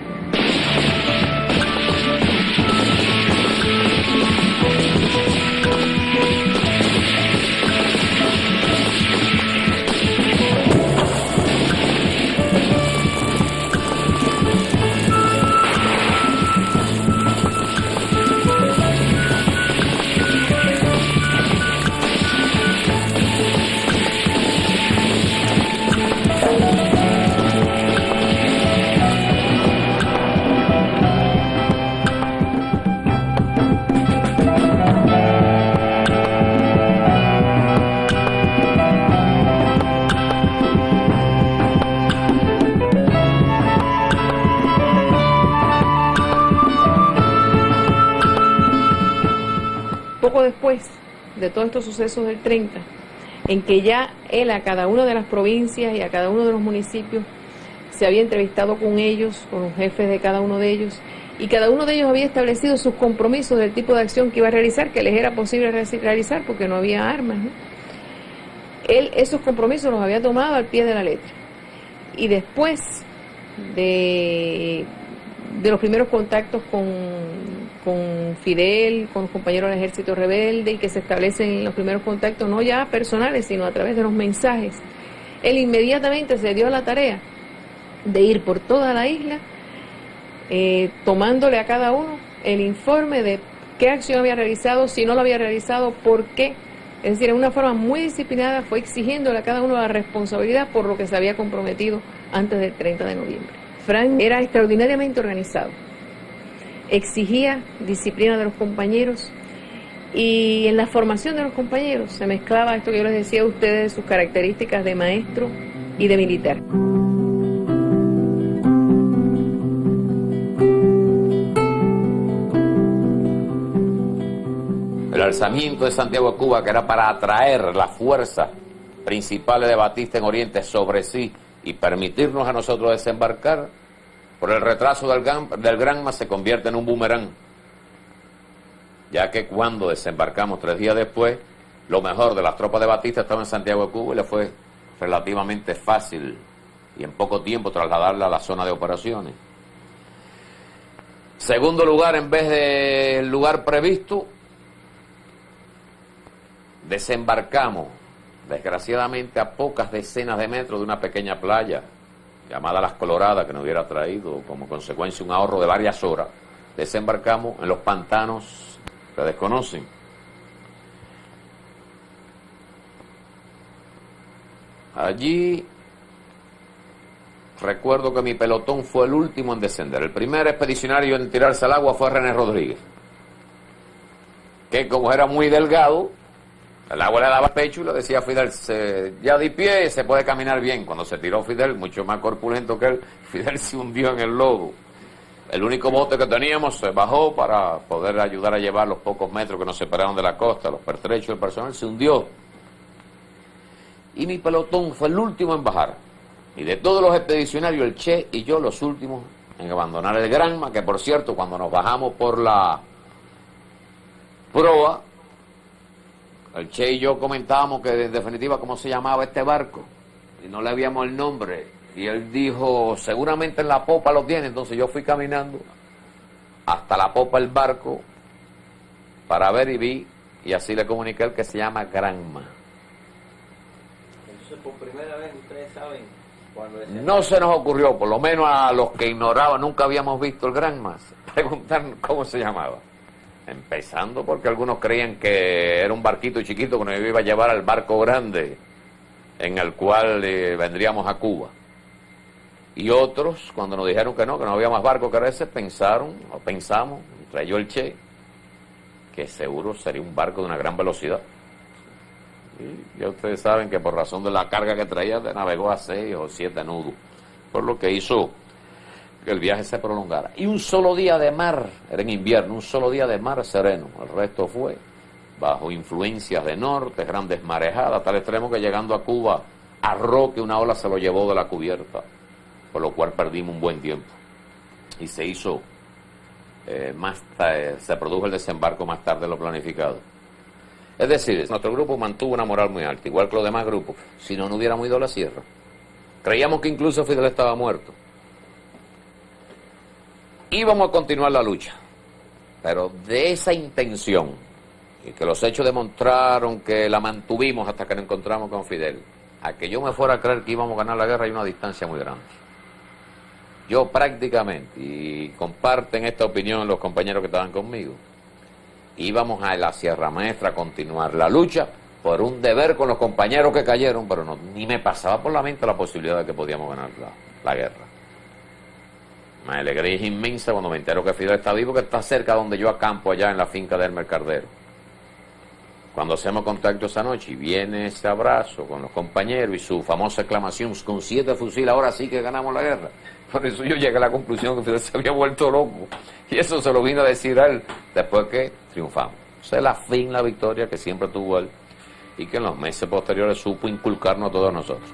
Poco después de todos estos sucesos del 30, en que ya él a cada una de las provincias y a cada uno de los municipios se había entrevistado con ellos, con los jefes de cada uno de ellos, y cada uno de ellos había establecido sus compromisos del tipo de acción que iba a realizar, que les era posible realizar porque no había armas, ¿no? Él esos compromisos los había tomado al pie de la letra. Y después de los primeros contactos con Fidel, con los compañeros del ejército rebelde, y que se establecen los primeros contactos no ya personales, sino a través de los mensajes, él inmediatamente se dio a la tarea de ir por toda la isla, tomándole a cada uno el informe de qué acción había realizado, si no lo había realizado, por qué. Es decir, en una forma muy disciplinada fue exigiéndole a cada uno la responsabilidad por lo que se había comprometido antes del 30 de noviembre. Frank era extraordinariamente organizado, exigía disciplina de los compañeros, y en la formación de los compañeros se mezclaba esto que yo les decía a ustedes, sus características de maestro y de militar. El alzamiento de Santiago de Cuba, que era para atraer las fuerzas principales de Batista en Oriente sobre sí y permitirnos a nosotros desembarcar, por el retraso del Granma se convierte en un boomerang, ya que cuando desembarcamos 3 días después, lo mejor de las tropas de Batista estaba en Santiago de Cuba y le fue relativamente fácil y en poco tiempo trasladarla a la zona de operaciones. Segundo lugar, en vez del lugar previsto, desembarcamos, desgraciadamente, a pocas decenas de metros de una pequeña playa llamada Las Coloradas, que nos hubiera traído como consecuencia un ahorro de varias horas. Desembarcamos en los pantanos que desconocen. Allí recuerdo que mi pelotón fue el último en descender. El primer expedicionario en tirarse al agua fue René Rodríguez, que como era muy delgado, el agua le daba pecho y le decía a Fidel, ya de pie, se puede caminar bien. Cuando se tiró Fidel, mucho más corpulento que él, Fidel se hundió en el lodo. El único bote que teníamos se bajó para poder ayudar a llevar los pocos metros que nos separaron de la costa, los pertrechos del personal, se hundió. Y mi pelotón fue el último en bajar. Y de todos los expedicionarios, el Che y yo los últimos en abandonar el Granma, que por cierto, cuando nos bajamos por la proa, el Che y yo comentábamos que en definitiva cómo se llamaba este barco, y no le habíamos el nombre, y él dijo, seguramente en la popa lo tiene. Entonces yo fui caminando hasta la popa del barco para ver y vi, y así le comuniqué el que se llama Granma. Entonces por primera vez ustedes saben cuando No se nos ocurrió, por lo menos a los que ignoraban, nunca habíamos visto el Granma, preguntar cómo se llamaba. Empezando porque algunos creían que era un barquito chiquito que nos iba a llevar al barco grande en el cual vendríamos a Cuba. Y otros, cuando nos dijeron que no había más barco que ese, pensamos, entre yo el Che, que seguro sería un barco de una gran velocidad. Y ya ustedes saben que por razón de la carga que traía, navegó a 6 o 7 nudos, por lo que hizo que el viaje se prolongara. Y un solo día de mar, era en invierno, un solo día de mar sereno. El resto fue bajo influencias de norte, grandes marejadas, tal extremo que llegando a Cuba, a Roque, una ola se lo llevó de la cubierta, por lo cual perdimos un buen tiempo. Y se hizo, se produjo el desembarco más tarde de lo planificado. Es decir, nuestro grupo mantuvo una moral muy alta, igual que los demás grupos, si no, no hubiéramos ido a la sierra. Creíamos que incluso Fidel estaba muerto. Íbamos a continuar la lucha, pero de esa intención, y que los hechos demostraron que la mantuvimos hasta que nos encontramos con Fidel, a que yo me fuera a creer que íbamos a ganar la guerra hay una distancia muy grande. Yo prácticamente, y comparten esta opinión los compañeros que estaban conmigo, íbamos a la Sierra Maestra a continuar la lucha por un deber con los compañeros que cayeron, pero no, ni me pasaba por la mente la posibilidad de que podíamos ganar la guerra. Me alegré inmensa cuando me entero que Fidel está vivo, que está cerca donde yo acampo, allá en la finca de Hermes Cardero. Cuando hacemos contacto esa noche y viene ese abrazo con los compañeros y su famosa exclamación, con 7 fusiles, ahora sí que ganamos la guerra. Por eso yo llegué a la conclusión que Fidel se había vuelto loco. Y eso se lo vino a decir a él después que triunfamos. Esa es la victoria que siempre tuvo él y que en los meses posteriores supo inculcarnos a todos nosotros.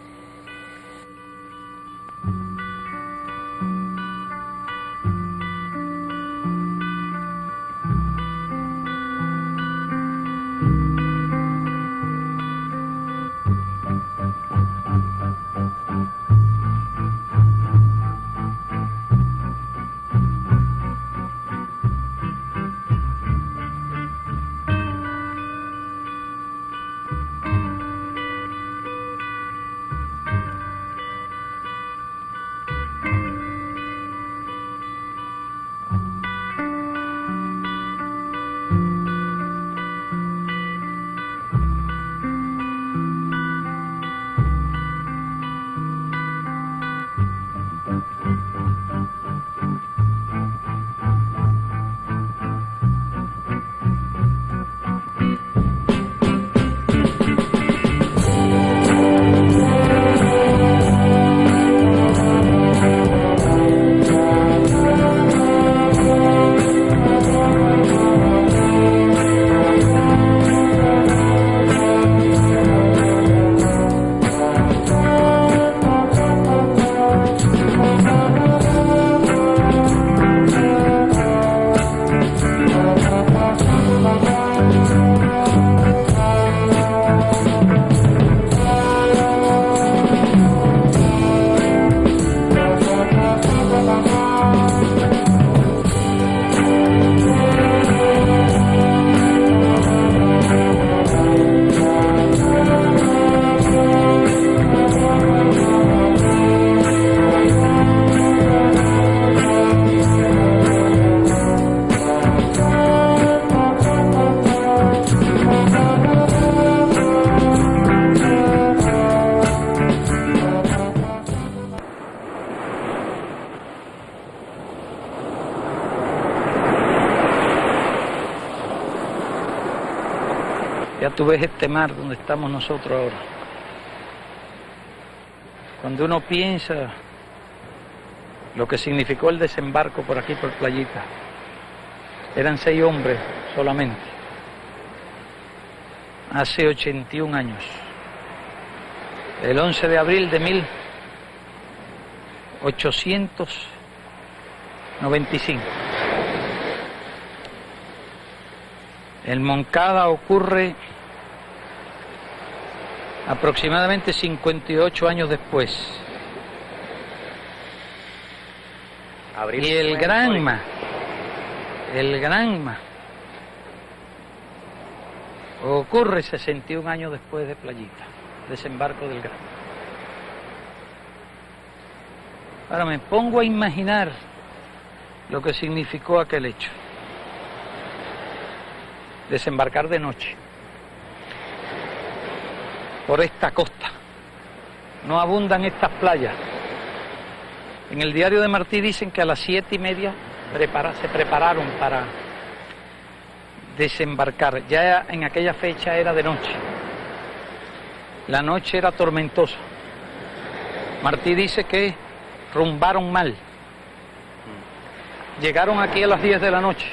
Ya tú ves este mar donde estamos nosotros ahora. Cuando uno piensa lo que significó el desembarco por aquí, por Playita, eran 6 hombres solamente, hace 81 años, el 11 de abril de 1895. En Moncada ocurre aproximadamente 58 años después. Y el Granma ocurre 61 años después de Playita, desembarco del Granma. Ahora me pongo a imaginar lo que significó aquel hecho. Desembarcar de noche por esta costa. No abundan estas playas. En el diario de Martí dicen que a las 7:30 se prepararon para desembarcar. Ya en aquella fecha era de noche. La noche era tormentosa. Martí dice que rumbaron mal. Llegaron aquí a las 10 de la noche.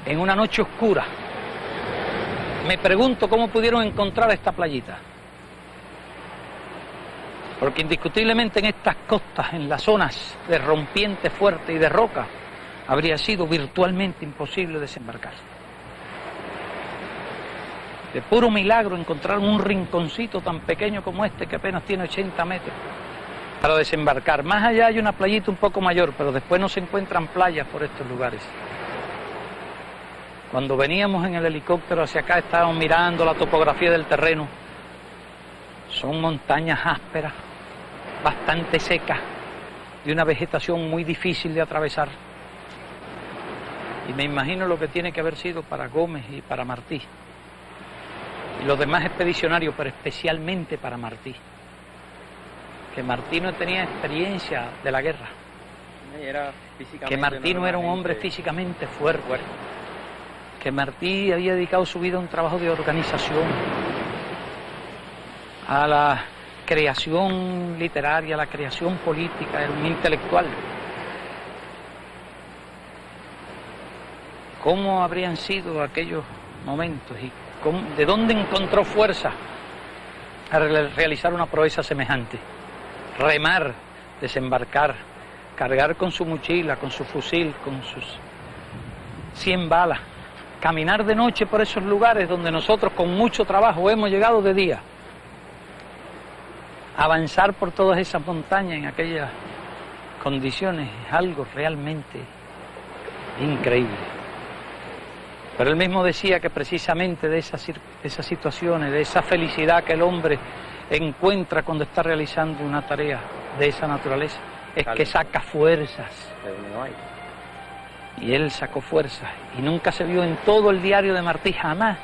En una noche oscura. Me pregunto cómo pudieron encontrar esta playita. Porque indiscutiblemente en estas costas, en las zonas de rompiente fuerte y de roca, habría sido virtualmente imposible desembarcar. De puro milagro encontraron un rinconcito tan pequeño como este, que apenas tiene 80 metros, para desembarcar. Más allá hay una playita un poco mayor, pero después no se encuentran playas por estos lugares. Cuando veníamos en el helicóptero hacia acá, estábamos mirando la topografía del terreno. Son montañas ásperas, bastante secas, de una vegetación muy difícil de atravesar. Y me imagino lo que tiene que haber sido para Gómez y para Martí, y los demás expedicionarios, pero especialmente para Martí, que Martí no tenía experiencia de la guerra, que Martí no era un hombre físicamente fuerte, que Martí había dedicado su vida a un trabajo de organización, a la creación literaria, a la creación política, era un intelectual. ¿Cómo habrían sido aquellos momentos y de dónde encontró fuerza a realizar una proeza semejante? Remar, desembarcar, cargar con su mochila, con su fusil, con sus 100 balas, caminar de noche por esos lugares donde nosotros con mucho trabajo hemos llegado de día, avanzar por todas esas montañas en aquellas condiciones, es algo realmente increíble. Pero él mismo decía que precisamente de esas situaciones, de esa felicidad que el hombre encuentra cuando está realizando una tarea de esa naturaleza, es que saca fuerzas. Y él sacó fuerzas, y nunca se vio en todo el diario de Martí, jamás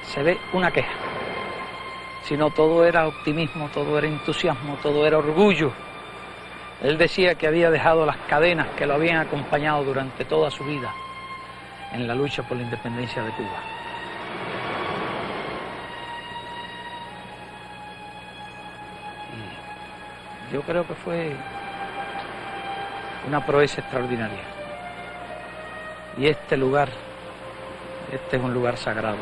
se ve una queja, sino todo era optimismo, todo era entusiasmo, todo era orgullo. Él decía que había dejado las cadenas que lo habían acompañado durante toda su vida en la lucha por la independencia de Cuba. Y yo creo que fue una proeza extraordinaria. Y este lugar, este es un lugar sagrado.